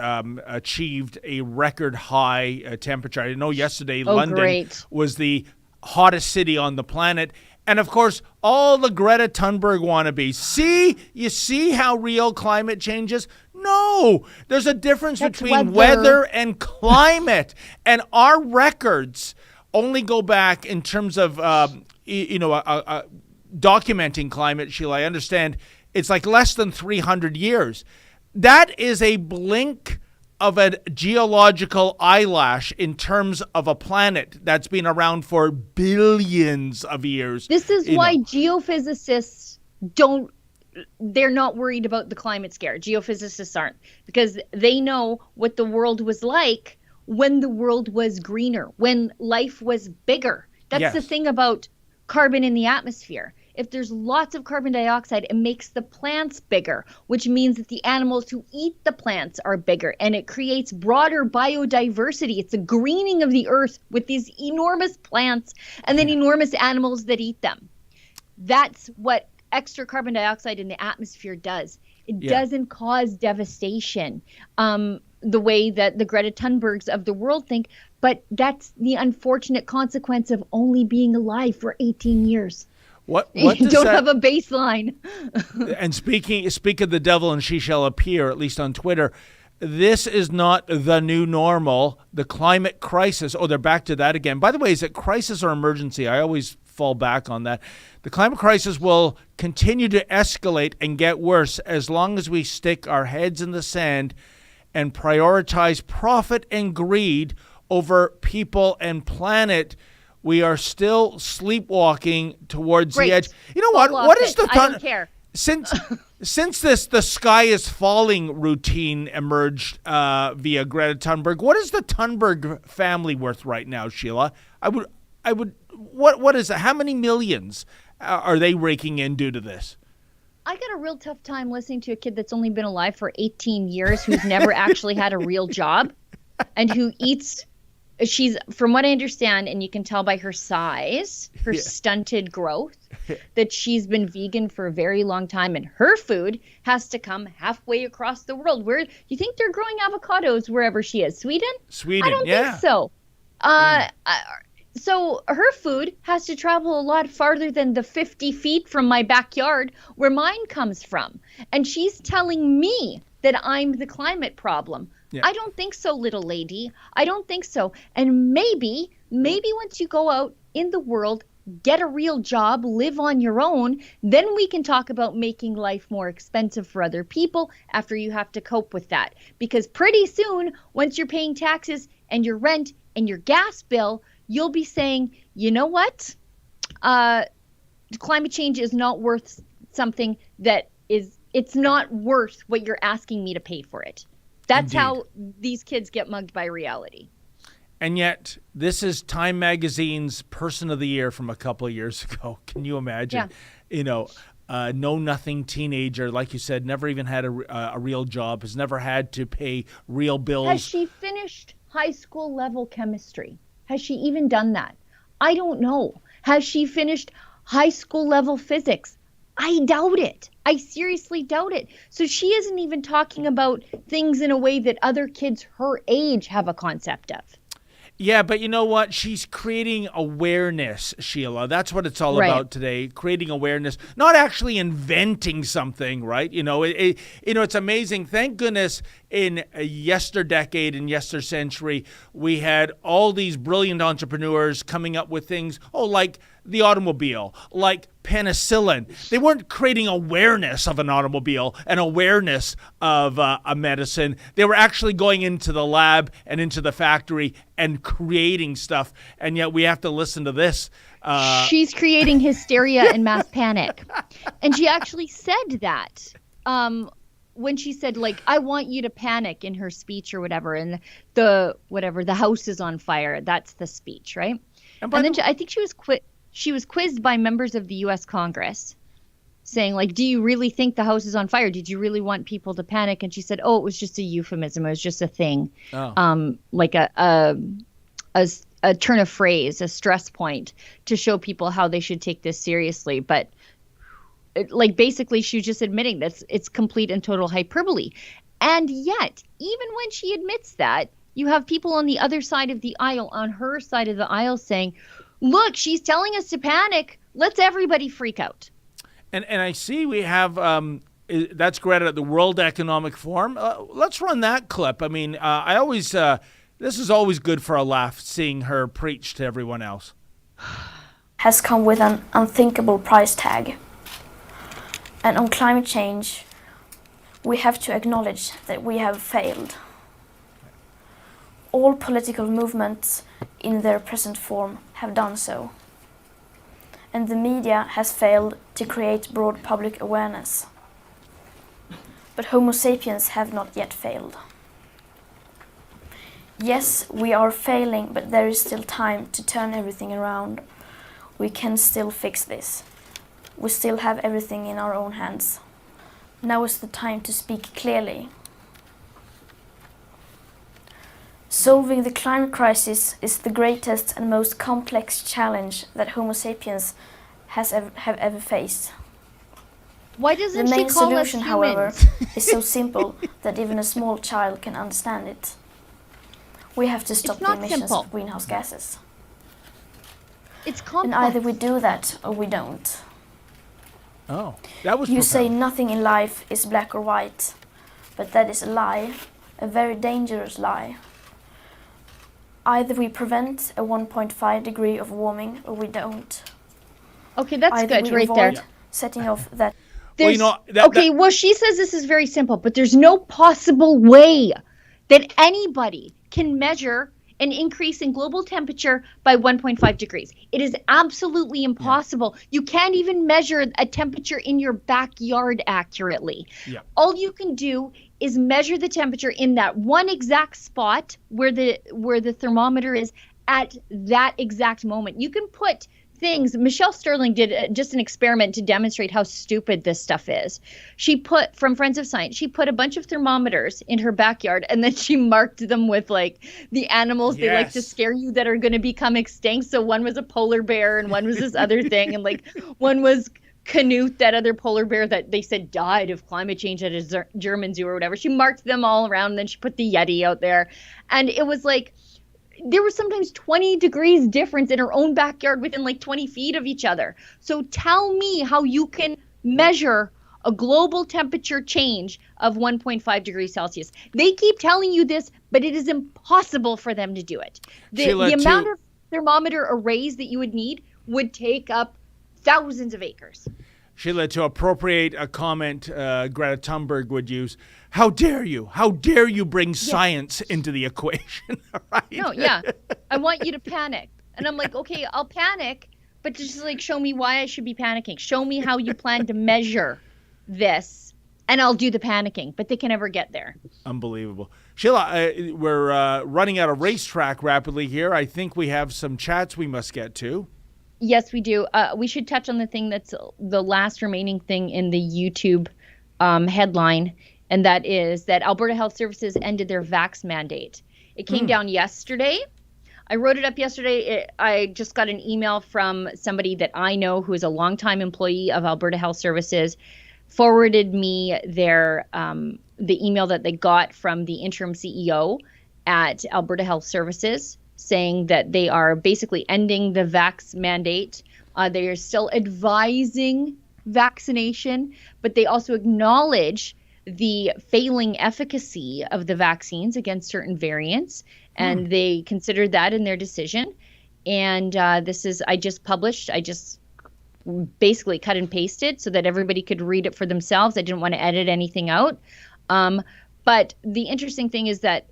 achieved a record high temperature. I know yesterday London great. was the hottest city on the planet. And of course, all the Greta Thunberg wannabes. You see how real climate change is? No, there's a difference That's between weather. weather and climate. And our records only go back in terms of, documenting climate, Sheila. I understand it's like less than 300 years. That is a blink of a geological eyelash in terms of a planet that's been around for billions of years. This is You why know. geophysicists they're not worried about the climate scare. Geophysicists aren't, because they know what the world was like when the world was greener, when life was bigger. That's the Yes. thing about carbon in the atmosphere. If there's lots of carbon dioxide, it makes the plants bigger, which means that the animals who eat the plants are bigger, and it creates broader biodiversity. It's a greening of the earth with these enormous plants and then enormous animals that eat them. That's what extra carbon dioxide in the atmosphere does. It Yeah. doesn't cause devastation the way that the Greta Thunbergs of the world think, but that's the unfortunate consequence of only being alive for 18 years. What You does don't that- have a baseline. And speak of the devil and she shall appear, at least on Twitter, this is not the new normal. The climate crisis. Oh, they're back to that again. By the way, is it crisis or emergency? I always fall back on that. The climate crisis will continue to escalate and get worse as long as we stick our heads in the sand and prioritize profit and greed over people and planet. We are still sleepwalking towards Great. the edge. You know Go what? off What is it. the I don't care. Since this the sky is falling routine emerged via Greta Thunberg, what is the Thunberg family worth right now, Sheila? I would what is it? How many millions are they raking in due to this? I got a real tough time listening to a kid that's only been alive for 18 years, who's never actually had a real job, and who eats. She's, from what I understand, and you can tell by her size, her stunted growth, that she's been vegan for a very long time, and her food has to come halfway across the world. Where you think they're growing avocados wherever she is? Sweden? I don't think so. So her food has to travel a lot farther than the 50 feet from my backyard where mine comes from. And she's telling me that I'm the climate problem. Yeah. I don't think so, little lady. I don't think so. And maybe once you go out in the world, get a real job, live on your own, then we can talk about making life more expensive for other people after you have to cope with that. Because pretty soon, once you're paying taxes and your rent and your gas bill, you'll be saying, you know what? Climate change is not worth something that is, it's not worth what you're asking me to pay for it. That's Indeed. how these kids get mugged by reality. And yet, this is Time Magazine's Person of the Year from a couple of years ago. Can you imagine? Yeah. You know, know-nothing teenager, like you said, never even had a real job, has never had to pay real bills. Has she finished high school level chemistry? Has she even done that? I don't know. Has she finished high school level physics? I doubt it. I seriously doubt it. So she isn't even talking about things in a way that other kids her age have a concept of. Yeah, but you know what? She's creating awareness, Sheila. That's what it's all Right. about today. Creating awareness, not actually inventing something, right? It's amazing. Thank goodness in yesterdecade and yestercentury, we had all these brilliant entrepreneurs coming up with things, like the automobile, like penicillin. They weren't creating awareness of an automobile and awareness of a medicine. They were actually going into the lab and into the factory and creating stuff. And yet we have to listen to this. She's creating hysteria and mass panic. And she actually said that when she said, like, I want you to panic in her speech or whatever. And the house is on fire. That's the speech, right? And then I think she was quizzed by members of the U.S. Congress saying, like, do you really think the house is on fire? Did you really want people to panic? And she said, it was just a euphemism. It was just a thing. Like a turn of phrase, a stress point to show people how they should take this seriously. But basically she was just admitting that it's complete and total hyperbole. And yet, even when she admits that, you have people on the other side of the aisle, on her side of the aisle, saying, look, she's telling us to panic. Let's everybody freak out. And I see we have that's Greta at the World Economic Forum. Let's run that clip. I mean, this is always good for a laugh, seeing her preach to everyone else. Has come with an unthinkable price tag. And on climate change, we have to acknowledge that we have failed. All political movements in their present form have done so. And the media has failed to create broad public awareness. But Homo sapiens have not yet failed. Yes, we are failing, but there is still time to turn everything around. We can still fix this. We still have everything in our own hands. Now is the time to speak clearly. Solving the climate crisis is the greatest and most complex challenge that Homo sapiens have ever faced. Why The doesn't she main call solution, us however, humans? is so simple that even a small child can understand it. We have to stop the not emissions simple. of greenhouse gases. It's And complex. either we do that or we don't. Oh, that was You profound. say nothing in life is black or white, but that is a lie, a very dangerous lie. Either we prevent a 1.5 degree of warming or we don't. Okay, that's Either good we right there. avoid setting off that. Well, Well, she says this is very simple, but there's no possible way that anybody can measure an increase in global temperature by 1.5 degrees. It is absolutely impossible. Yeah. You can't even measure a temperature in your backyard accurately. Yeah. All you can do is measure the temperature in that one exact spot where the thermometer is at that exact moment. You can put things. Michelle Sterling did just an experiment to demonstrate how stupid this stuff is. She put, from Friends of Science, she put a bunch of thermometers in her backyard, and then she marked them with like the animals they like to scare you that are going to become extinct. So one was a polar bear and one was this other thing, and like one was Canute, that other polar bear that they said died of climate change at a German zoo or whatever. She marked them all around, and then she put the Yeti out there, and it was like there was sometimes 20 degrees difference in her own backyard within like 20 feet of each other. So tell me how you can measure a global temperature change of 1.5 degrees Celsius. They keep telling you this, but it is impossible for them to do it. The amount of thermometer arrays that you would need would take up thousands of acres. Sheila, to appropriate a comment Greta Thunberg would use, how dare you? How dare you bring science into the equation? Right? No, yeah. I want you to panic. And I'm like, okay, I'll panic, but just like show me why I should be panicking. Show me how you plan to measure this, and I'll do the panicking. But they can never get there. Unbelievable. Sheila, we're running out of racetrack rapidly here. I think we have some chats we must get to. Yes, we do. We should touch on the thing that's the last remaining thing in the YouTube headline, and that is that Alberta Health Services ended their vax mandate. It came down yesterday. I wrote it up yesterday. I just got an email from somebody that I know who is a longtime employee of Alberta Health Services, forwarded me their the email that they got from the interim CEO at Alberta Health Services, saying that they are basically ending the vax mandate. They are still advising vaccination, but they also acknowledge the failing efficacy of the vaccines against certain variants, and they considered that in their decision. And this is, I just basically cut and pasted so that everybody could read it for themselves. I didn't want to edit anything out. But the interesting thing is that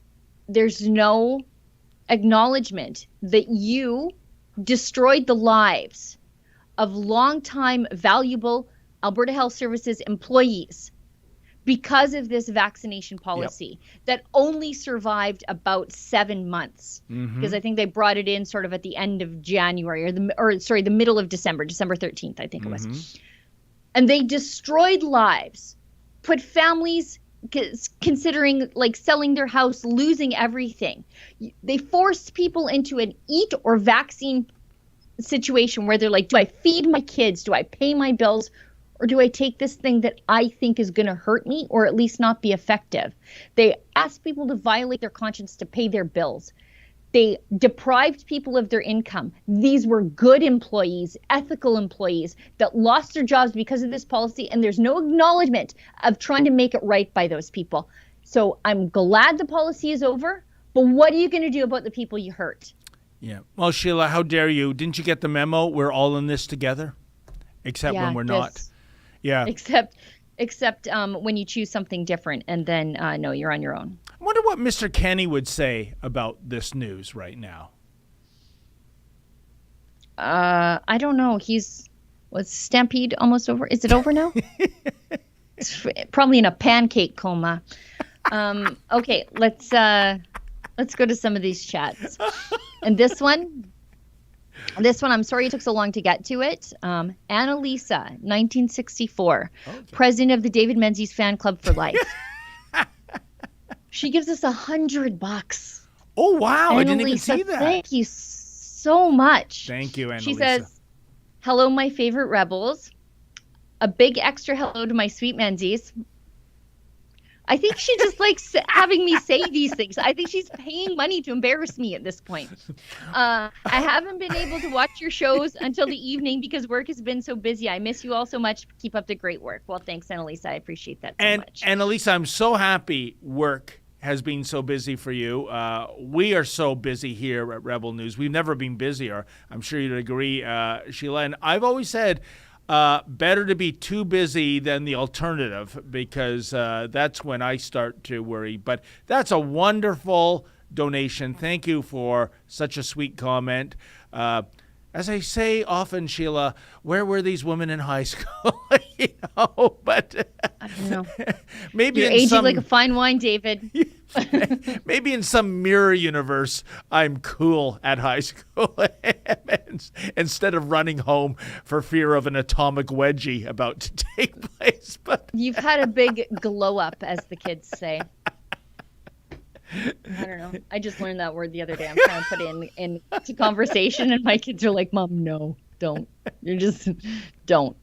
there's no acknowledgement that you destroyed the lives of longtime valuable Alberta Health Services employees because of this vaccination policy that only survived about 7 months. Because I think they brought it in sort of at the end of January the middle of December 13th, I think it was. And they destroyed lives, put families considering like selling their house, losing everything. They forced people into an eat or vaccine situation where they're like, do I feed my kids? Do I pay my bills? Or do I take this thing that I think is going to hurt me or at least not be effective? They asked people to violate their conscience to pay their bills. They deprived people of their income. These were good employees, ethical employees that lost their jobs because of this policy, and there's no acknowledgement of trying to make it right by those people. So I'm glad the policy is over, but what are you going to do about the people you hurt? Yeah. Well, Sheila, how dare you? Didn't you get the memo? We're all in this together, except when we're not. Yeah. Except when you choose something different, and then no, you're on your own. I wonder what Mr. Kenny would say about this news right now. I don't know. Was Stampede almost over? Is it over now? It's probably in a pancake coma. Okay, let's go to some of these chats. And this one, I'm sorry it took so long to get to it. Annalisa, 1964, president of the David Menzies fan club for life. She gives us $100. Oh, wow. Annalisa, I didn't even see that. Thank you so much. Thank you, Annalisa. She says, hello, my favorite rebels. A big extra hello to my sweet Menzies. I think she just likes having me say these things. I think she's paying money to embarrass me at this point. I haven't been able to watch your shows until the evening because work has been so busy. I miss you all so much. Keep up the great work. Well, thanks, Annalisa. I appreciate that so much. And Annalisa, I'm so happy work has been so busy for you. We are so busy here at Rebel News. We've never been busier. I'm sure you'd agree, Sheila. And I've always said, better to be too busy than the alternative, because that's when I start to worry. But that's a wonderful donation. Thank you for such a sweet comment. As I say often, Sheila, where were these women in high school? But I don't know. Maybe you're aging like a fine wine, David. Maybe in some mirror universe, I'm cool at high school instead of running home for fear of an atomic wedgie about to take place. But you've had a big glow up, as the kids say. I don't know. I just learned that word the other day. I'm trying to put it into conversation, and my kids are like, Mom, no, don't. You just don't.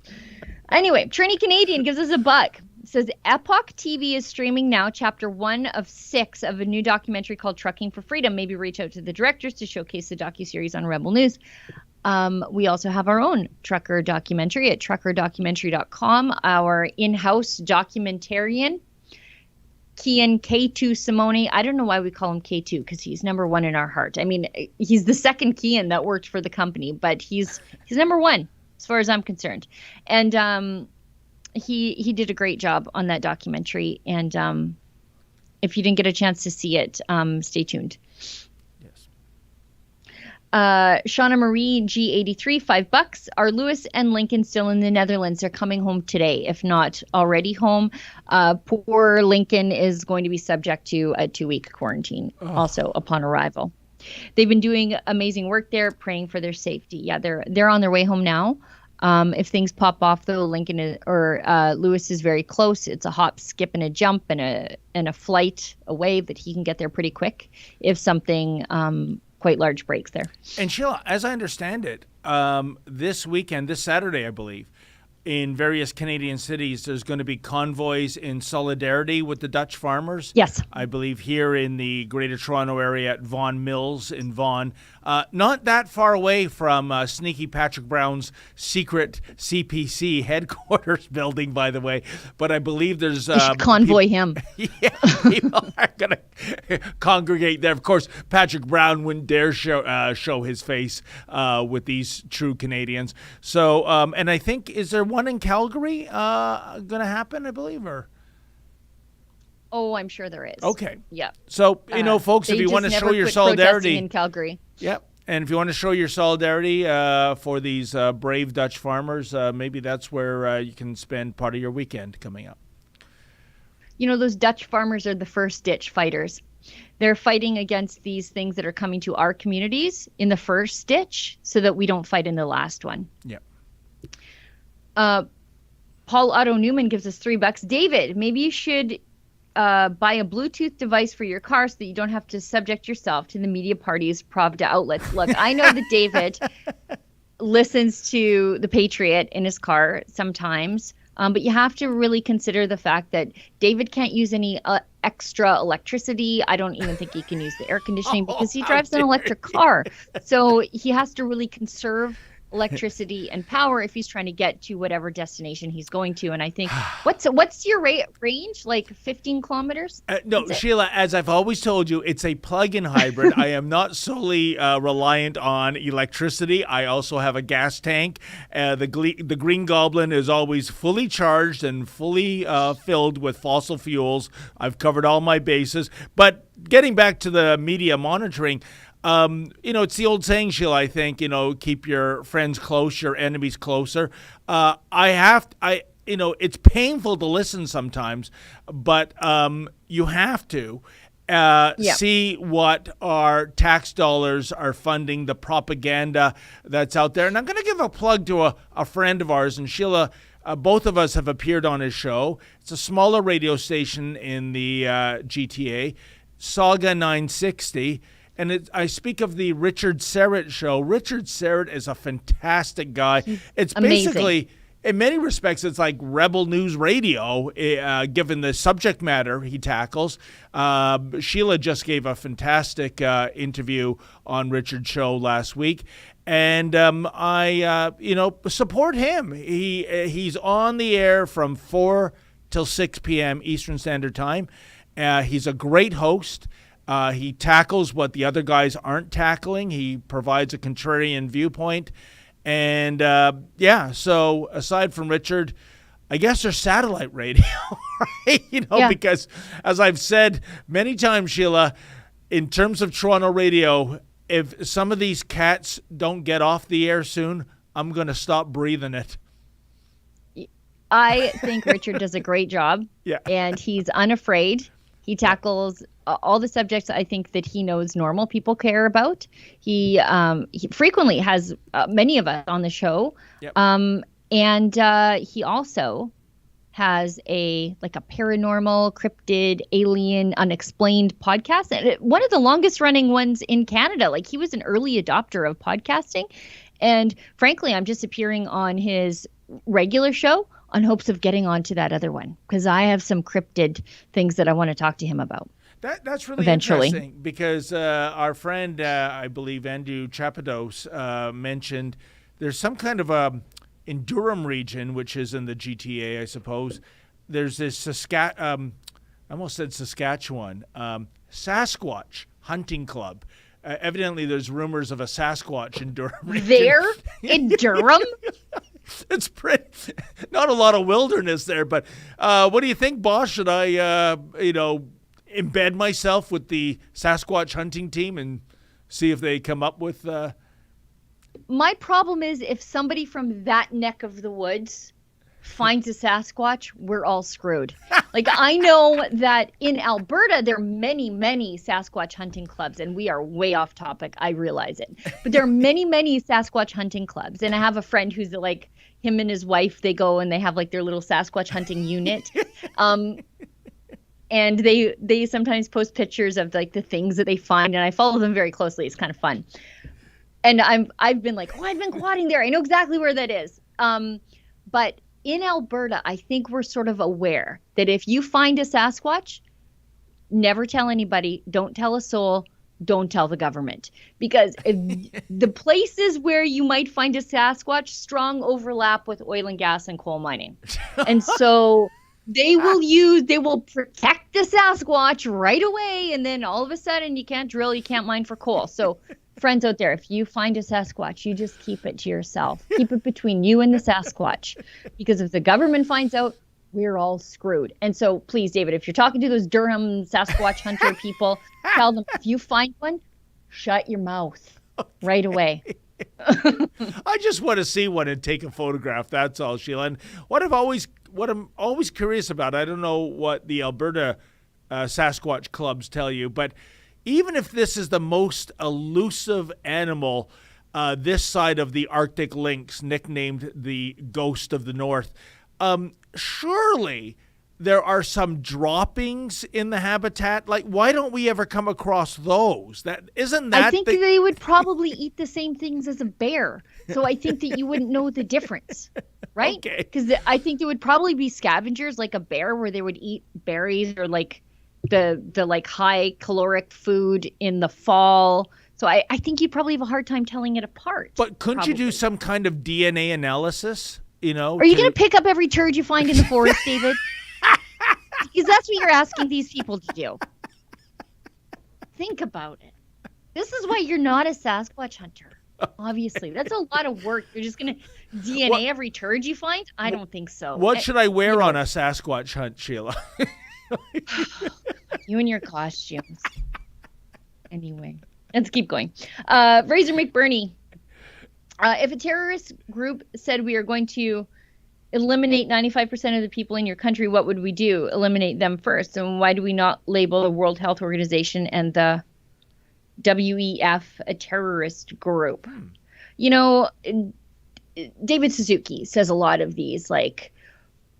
Anyway, Trini Canadian gives us $1. Says Epoch TV is streaming now chapter 1 of 6 of a new documentary called Trucking for Freedom. Maybe reach out to the directors to showcase the docuseries on Rebel News. We also have our own trucker documentary at truckerdocumentary.com. Our in-house documentarian, Kian K2 Simone. I don't know why we call him K2, because he's number 1 in our heart. I mean, he's the second Kian that worked for the company, but he's number 1 as far as I'm concerned. And he did a great job on that documentary. And if you didn't get a chance to see it, stay tuned. yes. Shauna Marie G83, $5. Are Lewis and Lincoln still in the Netherlands? They're coming home today, if not already home. Poor Lincoln is going to be subject to a 2-week quarantine also upon arrival. They've been doing amazing work there, praying for their safety. Yeah, they're on their way home now. If things pop off, though, Lewis is very close. It's a hop, skip, and a jump, and a flight away that he can get there pretty quick if something quite large breaks there. And Sheila, as I understand it, this weekend, this Saturday, I believe, in various Canadian cities, there's going to be convoys in solidarity with the Dutch farmers. Yes. I believe here in the Greater Toronto area at Vaughan Mills in Vaughan, not that far away from sneaky Patrick Brown's secret CPC headquarters building, by the way. But I believe there's We should convoy him. yeah, people are going to congregate there. Of course, Patrick Brown wouldn't dare show his face with these true Canadians. So, and I think, is there one in Calgary going to happen, I believe, or? Oh, I'm sure there is. Okay. Yeah. So, folks, if They you want to just show never your quit protesting solidarity. in Calgary. Yep. And if you want to show your solidarity for these brave Dutch farmers, maybe that's where you can spend part of your weekend coming up. Those Dutch farmers are the first ditch fighters. They're fighting against these things that are coming to our communities in the first ditch so that we don't fight in the last one. Yeah. Paul Otto Newman gives us $3. David, maybe you should buy a Bluetooth device for your car so that you don't have to subject yourself to the media party's Pravda outlets. Look, I know that David listens to the Patriot in his car sometimes, but you have to really consider the fact that David can't use any extra electricity. I don't even think he can use the air conditioning because he drives an electric car. So he has to really conserve electricity and power if he's trying to get to whatever destination he's going to. And I think what's your range, like 15 kilometers? No, Sheila, as I've always told you, it's a plug-in hybrid. I am not solely reliant on electricity. I also have a gas tank. The Green Goblin is always fully charged and fully filled with fossil fuels. I've covered all my bases. But getting back to the media monitoring, it's the old saying, Sheila, I think, keep your friends close, your enemies closer. It's painful to listen sometimes, but you have to see what our tax dollars are funding, the propaganda that's out there. And I'm going to give a plug to a friend of ours, and Sheila, both of us have appeared on his show. It's a smaller radio station in the GTA, Saga 960. And I speak of the Richard Serrett show. Richard Serrett is a fantastic guy. It's amazing. Basically, in many respects, it's like Rebel News Radio, given the subject matter he tackles. Sheila just gave a fantastic interview on Richard's show last week. And I support him. He's on the air from 4 till 6 p.m. Eastern Standard Time. He's a great host. He tackles what the other guys aren't tackling. He provides a contrarian viewpoint. And, so aside from Richard, I guess there's satellite radio, right? Because as I've said many times, Sheila, in terms of Toronto radio, if some of these cats don't get off the air soon, I'm going to stop breathing it. I think Richard does a great job. Yeah. And he's unafraid. He tackles all the subjects I think that he knows normal people care about. He frequently has many of us on the show. Yep. And he also has a paranormal, cryptid, alien, unexplained podcast. And one of the longest running ones in Canada. He was an early adopter of podcasting. And frankly, I'm just appearing on his regular show on hopes of getting onto that other one, because I have some cryptid things that I want to talk to him about. That's really eventually interesting, because our friend, I believe Andrew Chapados, mentioned there's some kind of in Durham region, which is in the GTA, I suppose. There's this I almost said Saskatchewan, Sasquatch hunting club. Evidently, there's rumors of a Sasquatch in Durham region. There? In Durham? It's pretty, not a lot of wilderness there, but what do you think, boss? Should I, embed myself with the Sasquatch hunting team and see if they come up with? My problem is if somebody from that neck of the woods finds a Sasquatch, we're all screwed. I know that in Alberta, there are many, many Sasquatch hunting clubs, and we are way off topic. I realize it. But there are many, many Sasquatch hunting clubs. And I have a friend who's him and his wife, they go and they have their little Sasquatch hunting unit. And they sometimes post pictures of the things that they find, and I follow them very closely. It's kind of fun. And I've been I've been quadding there. I know exactly where that is. But in Alberta, I think we're sort of aware that if you find a Sasquatch, never tell anybody, don't tell a soul, don't tell the government. Because the places where you might find a Sasquatch, strong overlap with oil and gas and coal mining. And so they will protect the Sasquatch right away. And then all of a sudden you can't drill, you can't mine for coal. So friends out there, if you find a Sasquatch, you just keep it to yourself. Keep it between you and the Sasquatch. Because if the government finds out, we're all screwed. And so please, David, if you're talking to those Durham Sasquatch hunter people, tell them if you find one, shut your mouth right away. I just want to see one and take a photograph. That's all, Sheila. And what I'm always curious about, I don't know what the Alberta Sasquatch clubs tell you, but even if this is the most elusive animal this side of the Arctic lynx, nicknamed the Ghost of the North, surely there are some droppings in the habitat. Like, why don't we ever come across those? I think they would probably eat the same things as a bear. So I think that you wouldn't know the difference, right? Okay. Because I think there would probably be scavengers like a bear, where they would eat berries or like the like high caloric food in the fall. So I think you'd probably have a hard time telling it apart. But couldn't you do some kind of DNA analysis? You know, are you going to pick up every turd you find in the forest, David? Because that's what you're asking these people to do. Think about it. This is why you're not a Sasquatch hunter. Obviously, that's a lot of work. You're just going to DNA every turd you find? I don't think so. What should I wear on a Sasquatch hunt, Sheila? You and your costumes. Anyway, let's keep going. Fraser McBurney. If a terrorist group said we are going to eliminate 95% of the people in your country, what would we do? Eliminate them first. And why do we not label the World Health Organization and the WEF a terrorist group? You know, David Suzuki says a lot of these, like,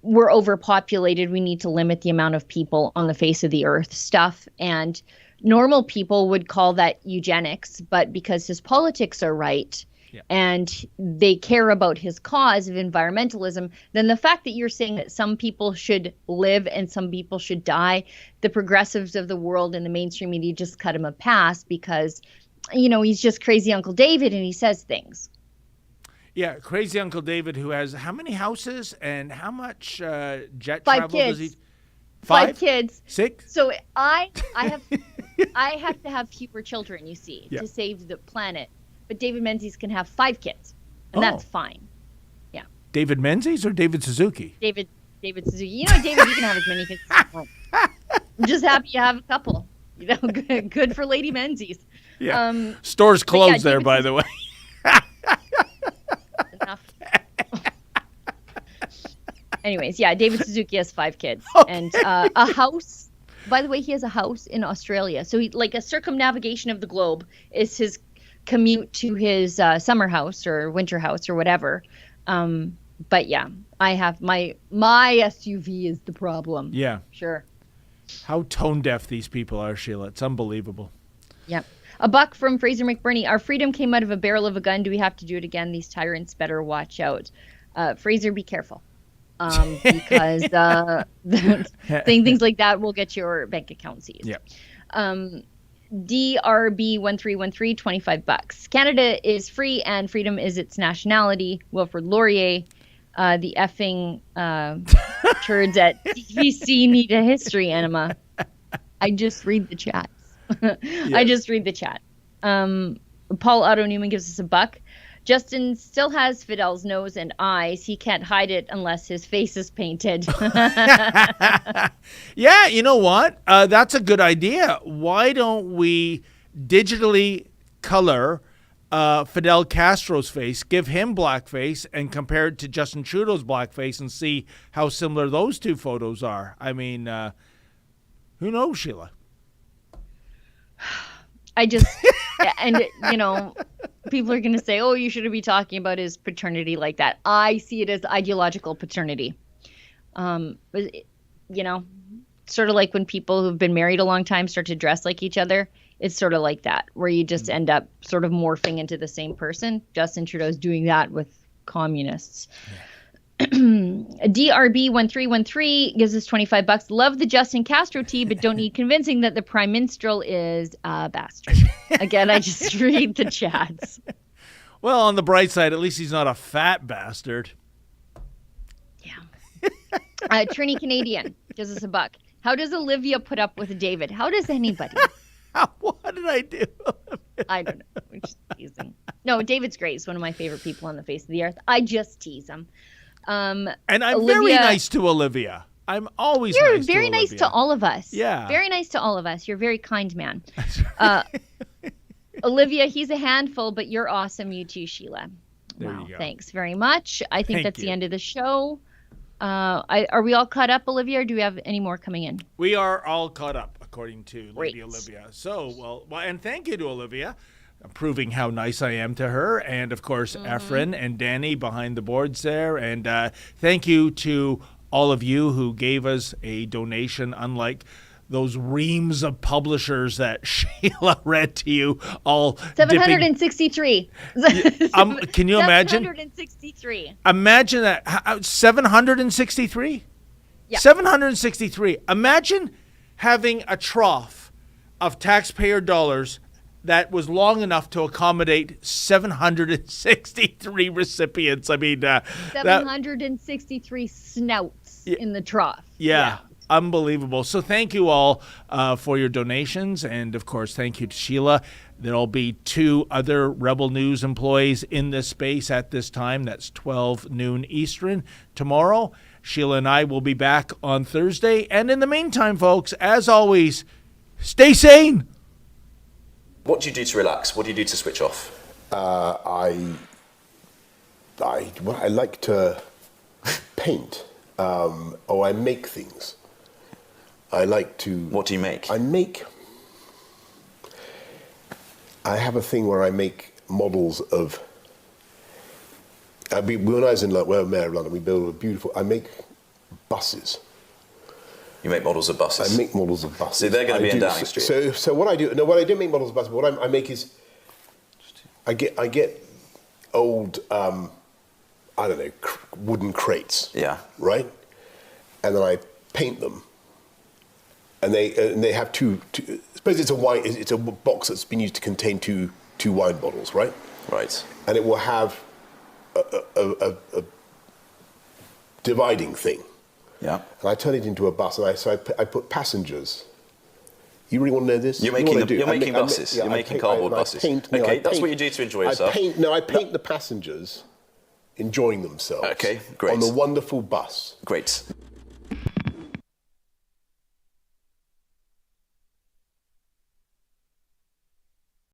we're overpopulated, we need to limit the amount of people on the face of the earth stuff. And normal people would call that eugenics, but because his politics are right, and they care about his cause of environmentalism, then the fact that you're saying that some people should live and some people should die, the progressives of the world and the mainstream media just cut him a pass because, you know, he's just crazy Uncle David and he says things. Yeah, crazy Uncle David, who has how many houses and how much jet 5 travel kids. does he? 5 kids. 6? So I have to have fewer children, you see, to save the planet. But David Menzies can have 5 kids, and that's fine. Yeah. David Menzies or David Suzuki? David Suzuki. You know, David, you can have as many kids as you want. I'm just happy you have a couple. You know, good for Lady Menzies. Yeah. Store's closed there, by the way. Enough. Anyways, David Suzuki has 5 kids and a house. By the way, he has a house in Australia. So he, like, a circumnavigation of the globe is his commute to his summer house or winter house or whatever. But yeah, I have my SUV is the problem. Yeah. Sure. How tone deaf these people are, Sheila. It's unbelievable. Yep. A buck from Fraser McBurney. Our freedom came out of a barrel of a gun. Do we have to do it again? These tyrants better watch out. Fraser, be careful. Because saying things like that will get your bank account seized. Yeah. DRB1313, $25. Canada is free and freedom is its nationality. Wilfred Laurier, the effing turds at CBC need a history enema. I just read the chats. I just read the chat. Paul Otto Newman gives us a buck. Justin still has Fidel's nose and eyes. He can't hide it unless his face is painted. Yeah, you know what? That's a good idea. Why don't we digitally color Fidel Castro's face, give him blackface, and compare it to Justin Trudeau's blackface and see how similar those two photos are? I mean, who knows, Sheila? And, you know, people are going to say, oh, you shouldn't be talking about his paternity like that. I see it as ideological paternity. But, you know, sort of like when people who've been married a long time start to dress like each other. It's sort of like that, where you just end up sort of morphing into the same person. Justin Trudeau's doing that with communists. Yeah. DRB1313 gives us $25. Love the Justin Castro tea, but don't need convincing that the prime minstrel is a bastard. Again, I just read the chats. Well, on the bright side, at least he's not a fat bastard. Yeah. Trini Canadian gives us $1. How does Olivia put up with David? How does anybody? What did I do? I don't know. I'm just teasing. No, David's great. He's one of my favorite people on the face of the earth. I just tease him. And I'm very nice to Olivia. I'm always You're nice very to nice to all of us. Yeah. Very nice to all of us. You're a very kind man. Olivia, he's a handful, but you're awesome. You too, Sheila. There Wow. you go. Thanks very much. I think Thank that's you. the end of the show. Are we all caught up, Olivia, or do we have any more coming in? We are all caught up, according to Lady Great. Olivia. So, well, and thank you to Olivia, proving how nice I am to her. And, of course, Efren and Danny behind the boards there. And thank you to all of you who gave us a donation, unlike those reams of publishers that Sheila read to you, all 763. Can you imagine? 763. Imagine that. 763? Yeah. 763. Imagine having a trough of taxpayer dollars that was long enough to accommodate 763 recipients. I mean, 763 snouts in the trough. Yeah. Unbelievable. So thank you all for your donations. And, of course, thank you to Sheila. There'll be 2 other Rebel News employees in this space at this time. That's 12 noon Eastern tomorrow. Sheila and I will be back on Thursday. And in the meantime, folks, as always, stay sane. What do you do to relax? What do you do to switch off? I like to paint, or I make things. I like to... What do you make? I have a thing where I make models of... when I was in Mayor of London, we built a beautiful... I make buses. You make models of buses? I make models of buses. So they're going to be in Downing Street? So what I do... No, what I don't make models of buses, but what I make is... I get old, I don't know, wooden crates. Yeah. Right? And then I paint them. And they have two suppose it's a box that's been used to contain two wine bottles, right? Right. And it will have a dividing thing. Yeah. And I turn it into a bus, and I put passengers. You really want to know this? You're making buses. You're making cardboard buses. Okay, that's what you do to enjoy yourself. I paint the passengers enjoying themselves. Okay, great. On the wonderful bus. Great.